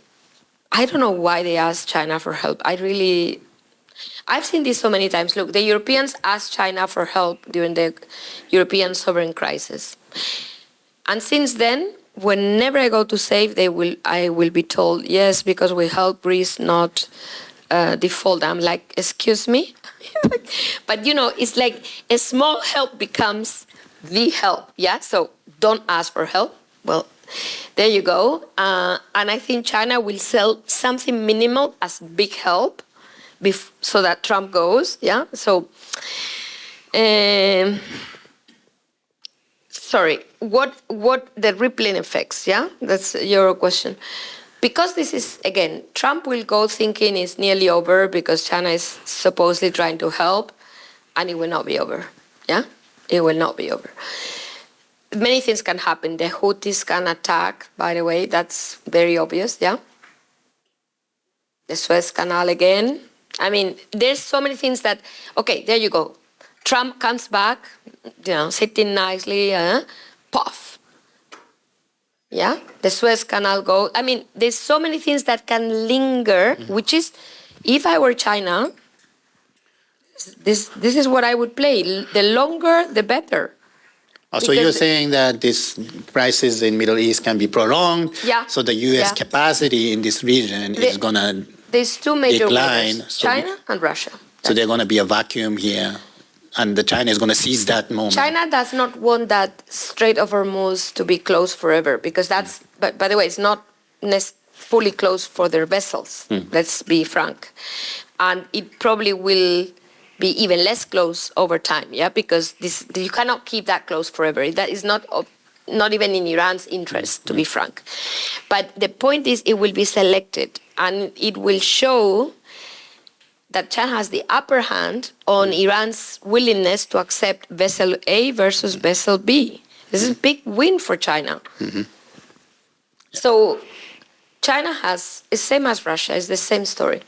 I don't know why they asked China for help. I've seen this so many times. Look, the Europeans asked China for help during the European sovereign crisis. And since then, whenever I go to save, I will be told, yes, because we help Greece not default. I'm like, excuse me? But, it's like a small help becomes the help, So don't ask for help. Well, there you go. And I think China will sell something minimal as big help, so that Trump goes, So, sorry, what the rippling effects, That's your question. Because this is, again, Trump will go thinking it's nearly over because China is supposedly trying to help, and it will not be over, It will not be over. Many things can happen. The Houthis can attack, by the way, that's very obvious, The Suez Canal again. I mean, there's so many things that, okay, there you go. Trump comes back, sitting nicely, puff. The Suez Canal goes. I mean, there's so many things that can linger, which is, if I were China, this is what I would play. The longer, the better. So you're saying that this crisis in Middle East can be prolonged, so the U.S. capacity in this region is going to There's two major decline, winners, China and Russia. So there's going to be a vacuum here, and China is going to seize that moment. China does not want that Strait of Hormuz to be closed forever, because that's, but by the way, it's not fully closed for their vessels. Let's be frank. And it probably will be even less closed over time, because you cannot keep that closed forever. That is not even in Iran's interest, to be frank. But the point is, it will be selected, and it will show that China has the upper hand on Iran's willingness to accept vessel A versus vessel B. This is a big win for China. So China has, it's same as Russia, it's the same story.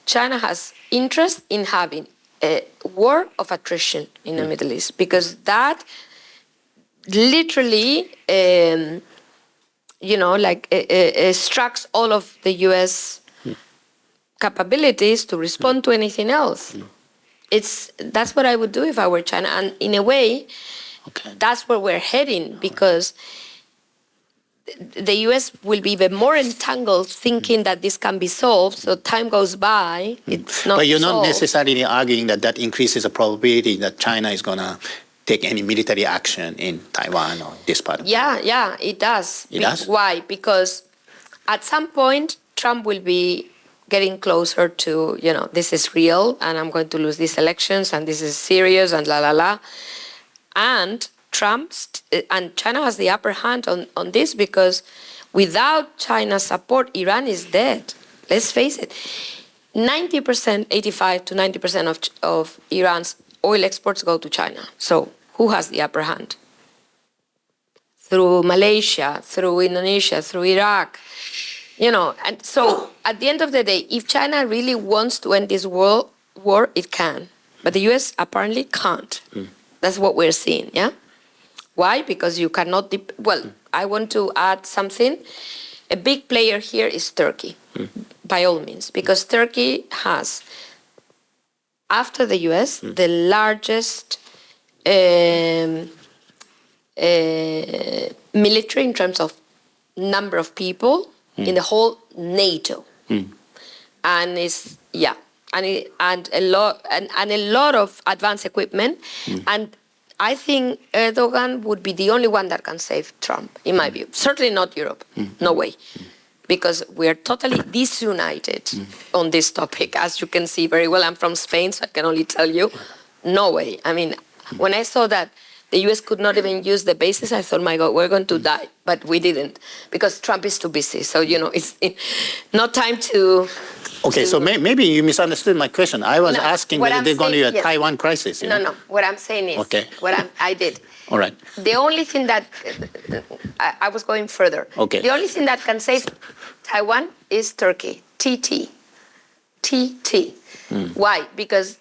China has interest in having a war of attrition in the Middle East, because that literally, extracts all of the U.S. capabilities to respond to anything else. That's what I would do if I were China. And in a way, that's where we're heading, because the U.S. will be even more entangled thinking that this can be solved. So time goes by, it's not But you're solved. not necessarily arguing that increases the probability that China is going to take any military action in Taiwan or this part of the world. Yeah, it does. It does? Why? Because at some point, Trump will be getting closer to, this is real, and I'm going to lose these elections, and this is serious, and la, la, la. And and China has the upper hand on this, because without China's support, Iran is dead. Let's face it. 90%, 85 to 90% of Iran's oil exports go to China. So who has the upper hand? Through Malaysia, through Indonesia, through Iraq, and so at the end of the day, if China really wants to end this war, it can. But the US apparently can't. That's what we're seeing, yeah? Why? Because you cannot, I want to add something. A big player here is Turkey, by all means, because Turkey has, after the US, the largest military in terms of number of people in the whole NATO, and is and a lot of advanced equipment, and I think Erdogan would be the only one that can save Trump, in my view. Certainly not Europe, no way, because we are totally disunited on this topic, as you can see very well. I'm from Spain, so I can only tell you, no way. I mean, when I saw that the US could not even use the bases, I thought, my God, we're going to die. But we didn't, because Trump is too busy. So, it's not time to... Okay, so maybe you misunderstood my question. I was asking whether they're going to do a Taiwan crisis. No. What I'm saying is, I did. All right. The only thing that, I was going further. Okay. The only thing that can save Taiwan is Turkey, TT. Why? Because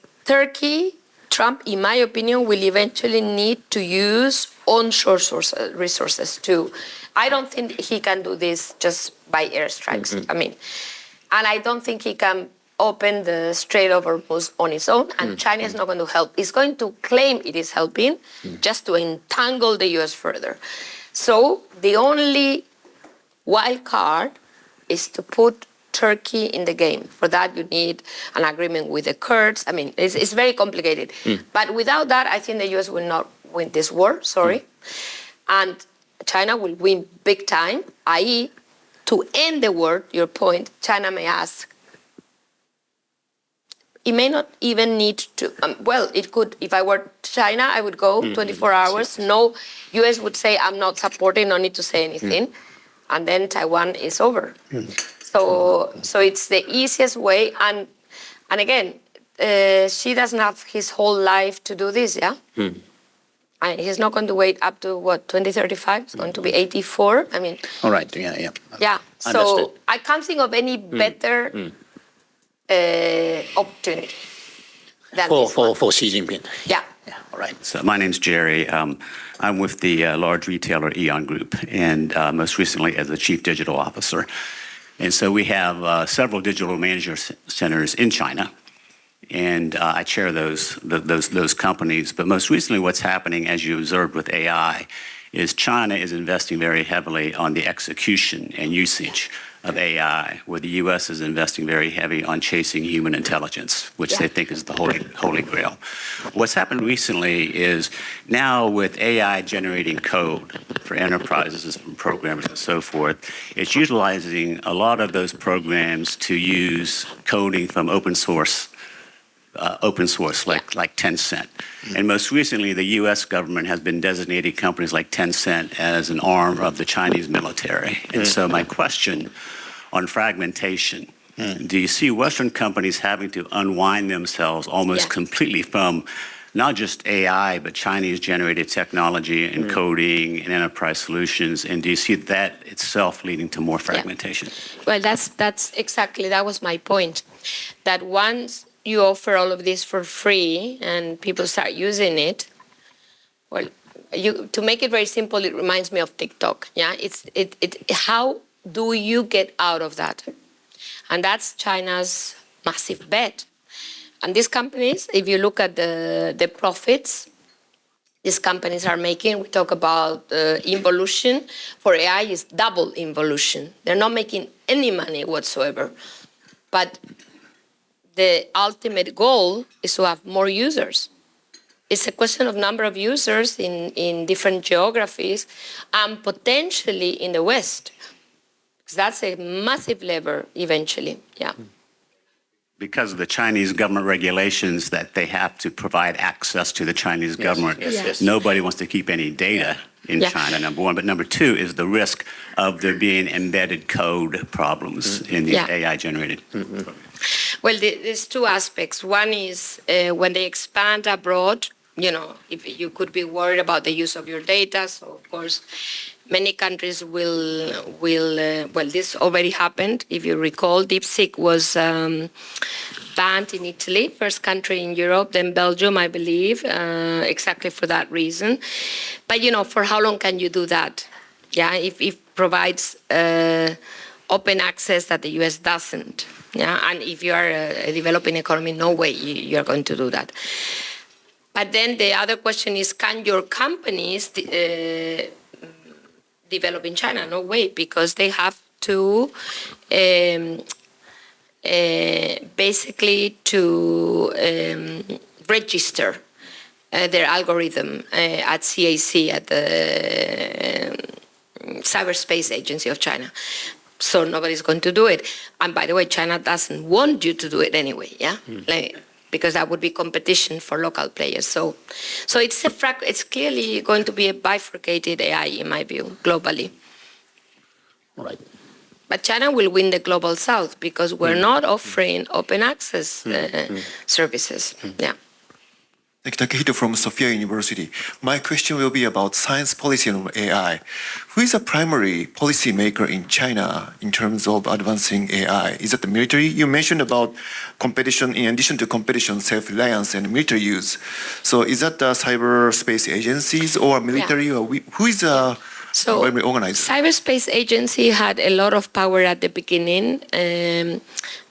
Trump, in my opinion, will eventually need to use onshore resources too. I don't think he can do this just by airstrikes. And I don't think he can open the Strait of Hormuz on its own, and China is not going to help. It's going to claim it is helping just to entangle the US further. So the only wild card is to put Turkey in the game. For that, you need an agreement with the Kurds. It's very complicated. But without that, I think the US will not win this war, and China will win big time, i.e., to end the war, your point, China may ask. It may not even need to, it could, if I were China, I would go 24 hours. No, US would say, I'm not supporting, no need to say anything. And then Taiwan is over. So it's the easiest way. And again, Xi doesn't have his whole life to do this, yeah? And he's not going to wait up to, 2035? It's going to be 84. All right, yeah. Yeah, so understood. I can't think of any better opportunity than this one. For Xi Jinping. Yeah. All right. So my name's Jerry. I'm with the large retailer Aeon Group, and most recently as the Chief Digital Officer. And so we have several digital manager centers in China. And I chair those companies. But most recently, what's happening, as you observed with AI, is China is investing very heavily on the execution and usage of AI, where the U.S. is investing very heavy on chasing human intelligence, which they think is the holy grail. What's happened recently is now with AI generating code for enterprises and programmers and so forth, it's utilizing a lot of those programs to use coding from open source like Tencent. And most recently, the U.S. government has been designating companies like Tencent as an arm of the Chinese military. And so my question on fragmentation, do you see Western companies having to unwind themselves almost completely from not just AI, but Chinese-generated technology and coding and enterprise solutions? And do you see that itself leading to more fragmentation? Well, that's exactly, that was my point, that once you offer all of this for free and people start using it, well, to make it very simple, it reminds me of TikTok. Yeah, how do you get out of that? And that's China's massive bet. And these companies, if you look at the profits these companies are making, we talk about involution. For AI, is double involution. They're not making any money whatsoever. But the ultimate goal is to have more users. It's a question of number of users in different geographies and potentially in the West. Because that's a massive lever eventually, yeah. because of the Chinese government regulations that they have to provide access to the Chinese government. yes. Nobody wants to keep any data in Yeah. China, number one. But number two is the risk of there being embedded code problems in the Yeah. AI generated. Well, there's two aspects. One is when they expand abroad, if you could be worried about the use of your data. So, of course, many countries will well, this already happened. If you recall, DeepSeek was banned in Italy, first country in Europe, then Belgium, I believe, exactly for that reason. But, for how long can you do that? Yeah, if it provides open access that the US doesn't. Yeah, and if you are a developing economy, no way you are going to do that. But then the other question is, can your companies develop in China? No way, because they have to basically to register their algorithm at CAC, at the Cyberspace Agency of China. So nobody's going to do it. And by the way, China doesn't want you to do it anyway, yeah? Because that would be competition for local players. So it's clearly going to be a bifurcated AI, in my view, globally. All right. But China will win the global south because we're not offering open access services. Yeah. Thank you, Takehito from Sophia University. My question will be about science policy and AI. Who is a primary policy maker in China in terms of advancing AI? Is it the military? You mentioned about competition, in addition to competition, self-reliance and military use. So is that the cyberspace agencies or military? Yeah. Or who is the primary organizer? Cyberspace Agency had a lot of power at the beginning.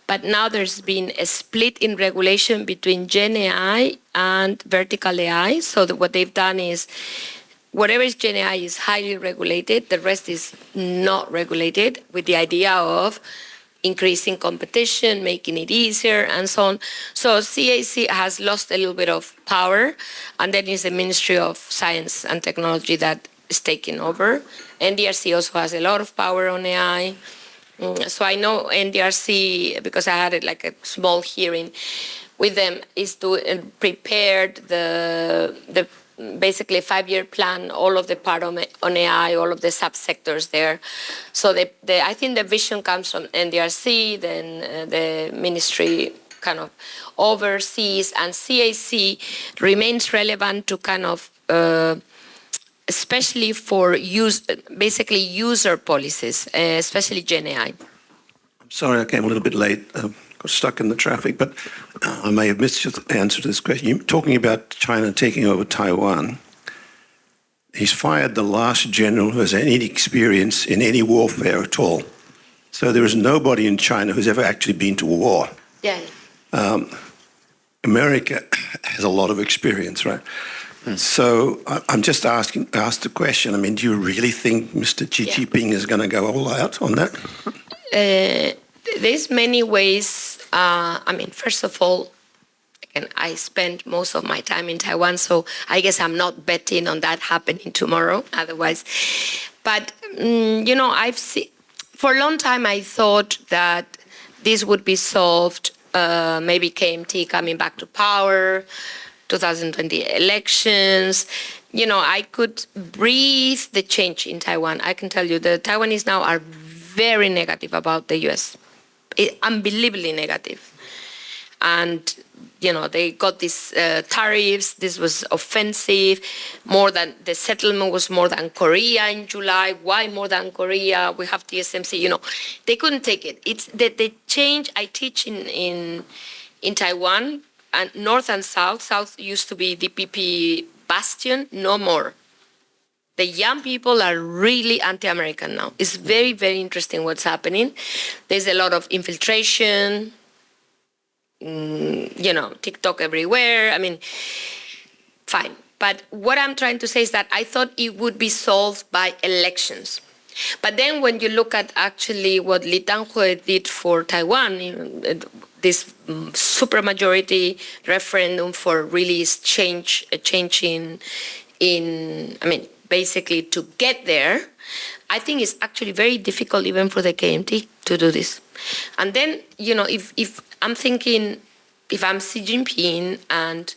But now there's been a split in regulation between Gen AI and vertical AI. So what they've done is whatever is Gen AI is highly regulated. The rest is not regulated, with the idea of increasing competition, making it easier, and so on. So CAC has lost a little bit of power, and then it's the Ministry of Science and Technology that is taking over. NDRC also has a lot of power on AI. So I know NDRC, because I had like a small hearing with them, is to prepare the basically a 5-year plan, all of the part on AI, all of the subsectors there. So I think the vision comes from NDRC, then the ministry kind of oversees, and CAC remains relevant to kind of especially for basically user policies, especially Gen AI. I'm sorry I came a little bit late. Got stuck in the traffic, but I may have missed your answer to this question. You're talking about China taking over Taiwan. He's fired the last general who has any experience in any warfare at all. So there is nobody in China who's ever actually been to war. Yeah. America has a lot of experience, right? So I'm just asked the question, I mean, do you really think Mr. Xi Jinping is going to go all out on that? There's many ways. I mean, first of all, again, I spent most of my time in Taiwan, so I guess I'm not betting on that happening tomorrow, otherwise. But, I've seen, for a long time I thought that this would be solved, maybe KMT coming back to power, 2020 elections. I could breathe the change in Taiwan. I can tell you the Taiwanese now are very negative about the US, unbelievably negative. And, they got these tariffs. This was offensive. The settlement was more than Korea in July. Why more than Korea? We have TSMC. They couldn't take it. It's the change. I teach in Taiwan, and North and South. South used to be DPP bastion, no more. The young people are really anti-American now. It's very, very interesting what's happening. There's a lot of infiltration, TikTok everywhere. I mean, fine. But what I'm trying to say is that I thought it would be solved by elections. But then when you look at actually what Li Tanghue did for Taiwan, this supermajority referendum for really change in, basically to get there, I think it's actually very difficult even for the KMT to do this. And then, if I'm thinking, if I'm Xi Jinping, and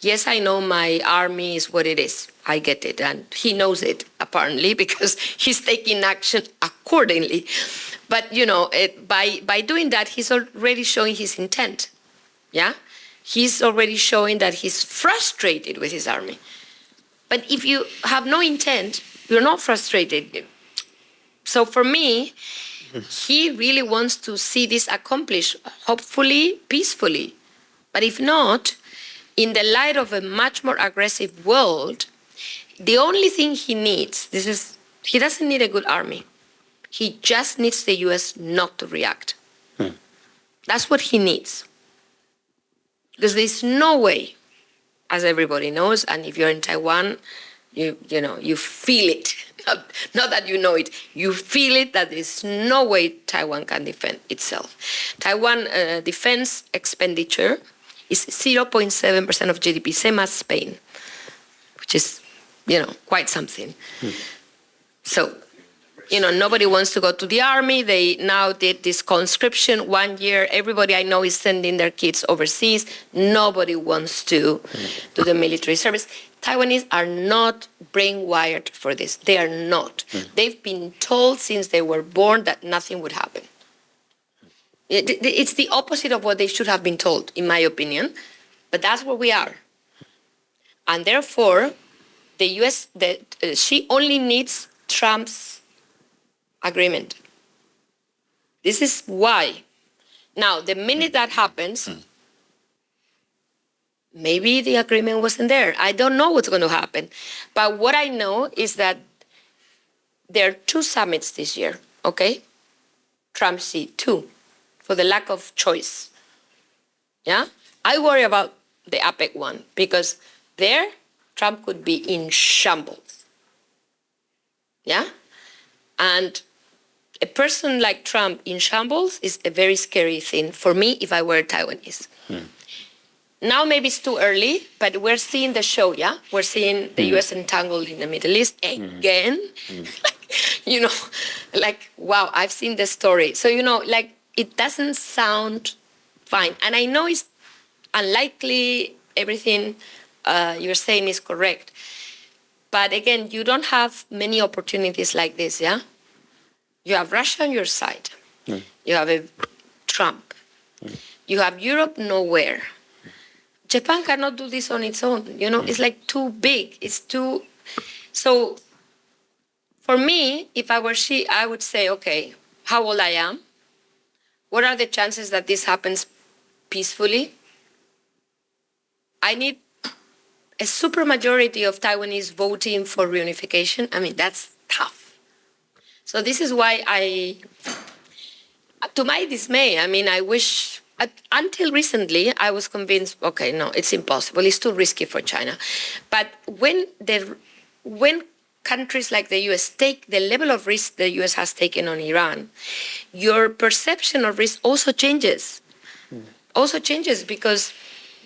yes, I know my army is what it is. I get it. And he knows it, apparently, because he's taking action accordingly. But, by doing that, he's already showing his intent. Yeah? He's already showing that he's frustrated with his army. But if you have no intent, you're not frustrated. So for me, he really wants to see this accomplished, hopefully, peacefully. But if not, in the light of a much more aggressive world, the only thing he needs, he doesn't need a good army. He just needs the US not to react. That's what he needs. Because there's no way, as everybody knows, and if you're in Taiwan, you feel it. Not that you know it, you feel it, that there's no way Taiwan can defend itself. Taiwan defense expenditure is 0.7% of GDP, same as Spain, which is, quite something. So, nobody wants to go to the army. They now did this conscription 1 year. Everybody I know is sending their kids overseas. Nobody wants to do the military service. Taiwanese are not brain-wired for this. They are not. They've been told since they were born that nothing would happen. It's the opposite of what they should have been told, in my opinion. But that's where we are. And therefore, the US, she only needs Trump's agreement. This is why. Now, the minute that happens, maybe the agreement wasn't there. I don't know what's going to happen. But what I know is that there are 2 summits this year, okay? Trump-Xi, 2, for the lack of choice. Yeah? I worry about the APEC one, because there, Trump could be in shambles. Yeah? And a person like Trump in shambles is a very scary thing for me if I were Taiwanese. Now maybe it's too early, but we're seeing the show, yeah? We're seeing the US entangled in the Middle East again. Wow, I've seen the story. So, it doesn't sound fine. And I know it's unlikely everything you're saying is correct. But again, you don't have many opportunities like this, yeah? You have Russia on your side. You have a Trump. You have Europe nowhere. Japan cannot do this on its own. It's like too big. It's too... So for me, if I were she, I would say, okay, how old I am? What are the chances that this happens peacefully? I need a supermajority of Taiwanese voting for reunification. I mean, that's tough. So this is why to my dismay, I wish, until recently, I was convinced, okay, no, it's impossible. It's too risky for China. But when countries like the US take the level of risk the US has taken on Iran, your perception of risk also changes. Also changes because,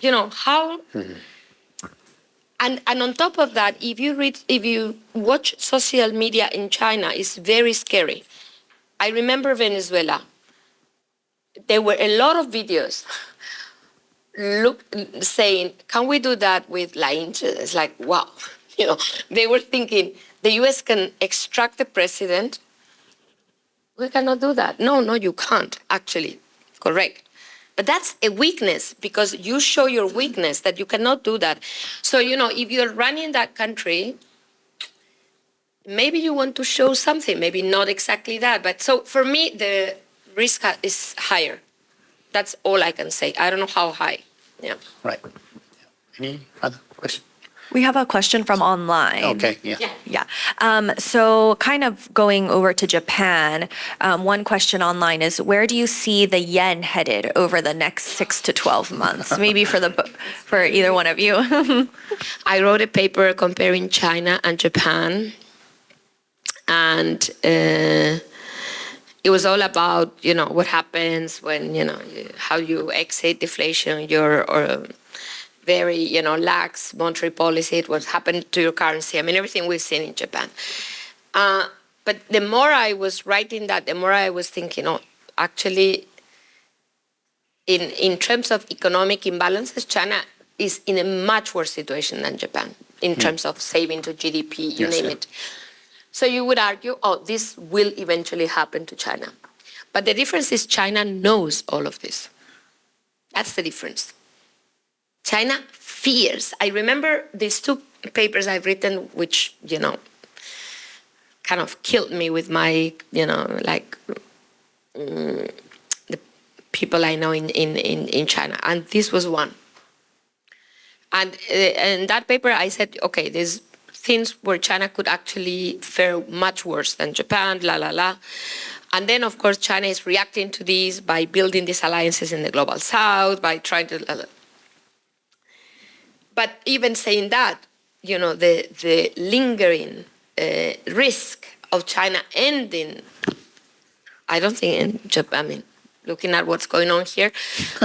how... And on top of that, if you watch social media in China, it's very scary. I remember Venezuela. There were a lot of videos saying, can we do that with La Inche? It's like, wow. They were thinking, the US can extract the president. We cannot do that. No, you can't, actually. Correct. But that's a weakness, because you show your weakness that you cannot do that. So, if you're running that country, maybe you want to show something, maybe not exactly that. But so for me, the risk is higher. That's all I can say. I don't know how high. Yeah. Right. Any other questions? We have a question from online. Okay, yeah. Yeah. So kind of going over to Japan, one question online is, where do you see the yen headed over the next 6 to 12 months? Maybe for either one of you. I wrote a paper comparing China and Japan. And it was all about, what happens when, how you exit deflation, your very, lax monetary policy, what happened to your currency. Everything we've seen in Japan. But the more I was writing that, the more I was thinking, oh, actually, in terms of economic imbalances, China is in a much worse situation than Japan in terms of saving to GDP, you name it. So you would argue, oh, this will eventually happen to China. But the difference is China knows all of this. That's the difference. China fears. I remember these two papers I've written, which, kind of killed me with my, the people I know in China. And this was one. And in that paper, I said, okay, there's things where China could actually fare much worse than Japan, And then, of course, China is reacting to this by building these alliances in the global south, by trying to... But even saying that, the lingering risk of China ending, I don't think in Japan, looking at what's going on here,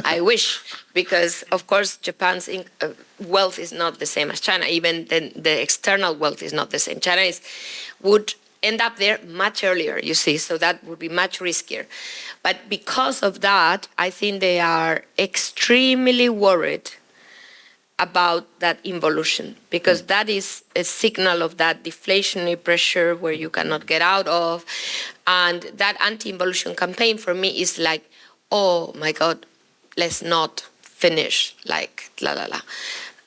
I wish, because, of course, Japan's wealth is not the same as China. Even the external wealth is not the same. China would end up there much earlier, you see, so that would be much riskier. But because of that, I think they are extremely worried about that involution, because that is a signal of that deflationary pressure where you cannot get out of. And that anti-involution campaign for me is like, oh my God, let's not finish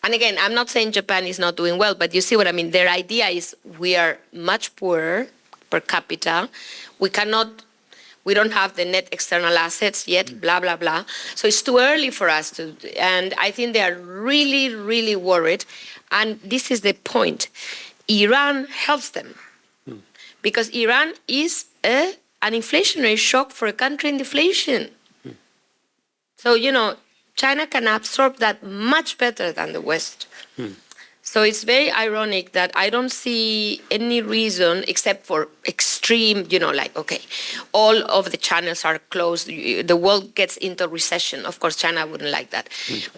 And again, I'm not saying Japan is not doing well, but you see what I mean? Their idea is we are much poorer per capita. We don't have the net external assets yet, blah, blah, blah. So it's too early for us to, and I think they are really, really worried. And this is the point. Iran helps them because Iran is an inflationary shock for a country in deflation. So, China can absorb that much better than the West. So it's very ironic that I don't see any reason except for extreme, okay, all of the channels are closed, the world gets into recession. Of course, China wouldn't like that.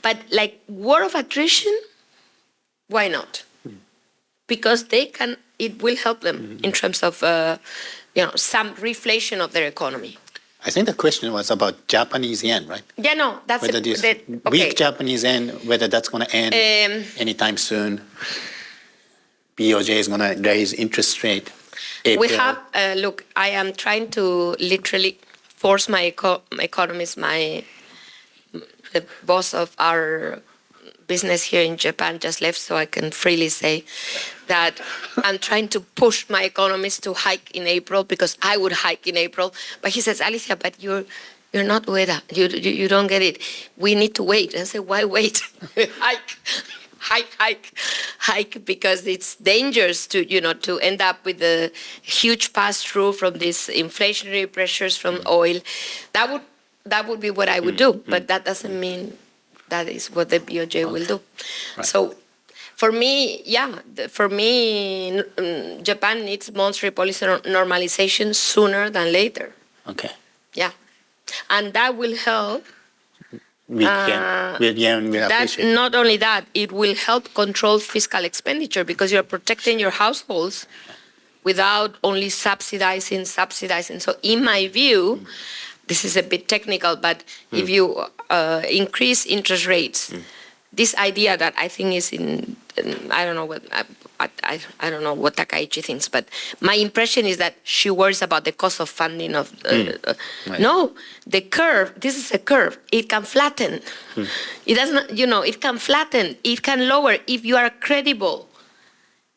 But war of attrition, why not? Because it will help them in terms of, some reflation of their economy. I think the question was about Japanese yen, right? Yeah, no, that's whether this weak Japanese yen, whether that's going to end anytime soon. BOJ is going to raise interest rate. We have, look, I am trying to literally force my economist, the boss of our business here in Japan just left, so I can freely say that I'm trying to push my economist to hike in April, because I would hike in April. But he says, Alicia, but you're not Ueda. You don't get it. We need to wait. And I say, why wait? Hike, because it's dangerous to end up with a huge pass-through from these inflationary pressures from oil. That would be what I would do, but that doesn't mean that is what the BOJ will do. Right. So for me, Japan needs monetary policy normalization sooner than later. Okay. Yeah. And that will help. Not only that, it will help control fiscal expenditure, because you're protecting your households without only subsidizing. So in my view, this is a bit technical, but if you increase interest rates, this idea that I think is I don't know what Takaichi thinks, but my impression is that she worries about the cost of funding of. Right. No, the curve. This is a curve. It can flatten. It doesn't. It can flatten. It can lower if you are credible.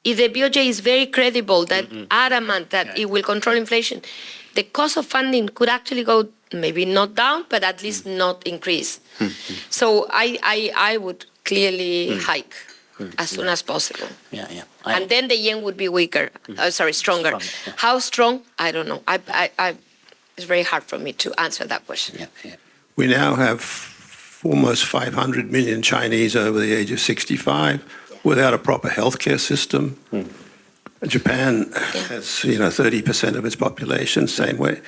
If the BOJ is very credible, that adamant that it will control inflation, the cost of funding could actually go maybe not down, but at least not increase. So I would clearly hike as soon as possible. Yeah. And then the yen would be stronger. Yeah. How strong? I don't know. It's very hard for me to answer that question. Yeah. We now have almost 500 million Chinese over the age of 65 without a proper healthcare system. Japan has 30% of its population, same way.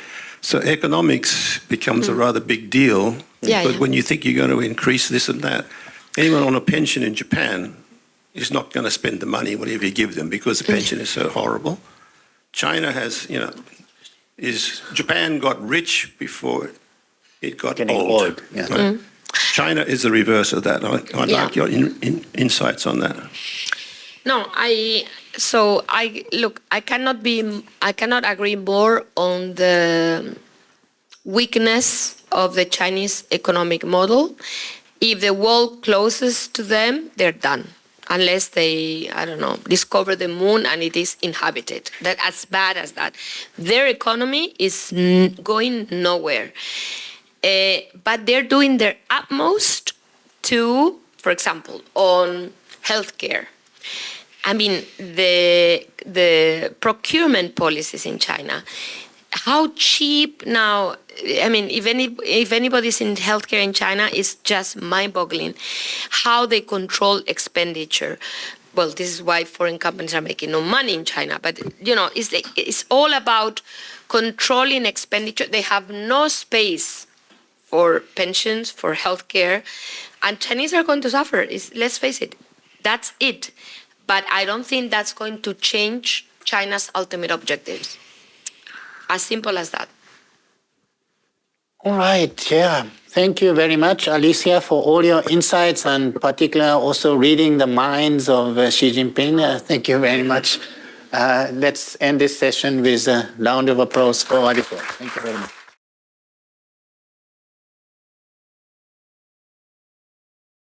So economics becomes a rather big deal. But when you think you're going to increase this and that, anyone on a pension in Japan is not going to spend the money, whatever you give them, because the pension is so horrible. China has, Japan got rich before it got Getting old. old, yeah. Right? China is the reverse of that. I'd Yeah. like your insights on that. No, I cannot agree more on the weakness of the Chinese economic model. If the world closes to them, they're done. Unless they, discover the moon and it is inhabited. That as bad as that. Their economy is going nowhere. But they're doing their utmost to, for example, on healthcare. I mean, the procurement policies in China, how cheap now, I mean, if anybody's in healthcare in China, it's just mind-boggling how they control expenditure. Well, this is why foreign companies are making no money in China. But, it's all about controlling expenditure. They have no space for pensions, for healthcare, and Chinese are going to suffer. Let's face it, that's it. But I don't think that's going to change China's ultimate objectives. As simple as that. All right, yeah. Thank you very much, Alicia, for all your insights and particularly also reading the minds of Xi Jinping. Thank you very much. Let's end this session with a round of applause for Alicia. Thank you very much.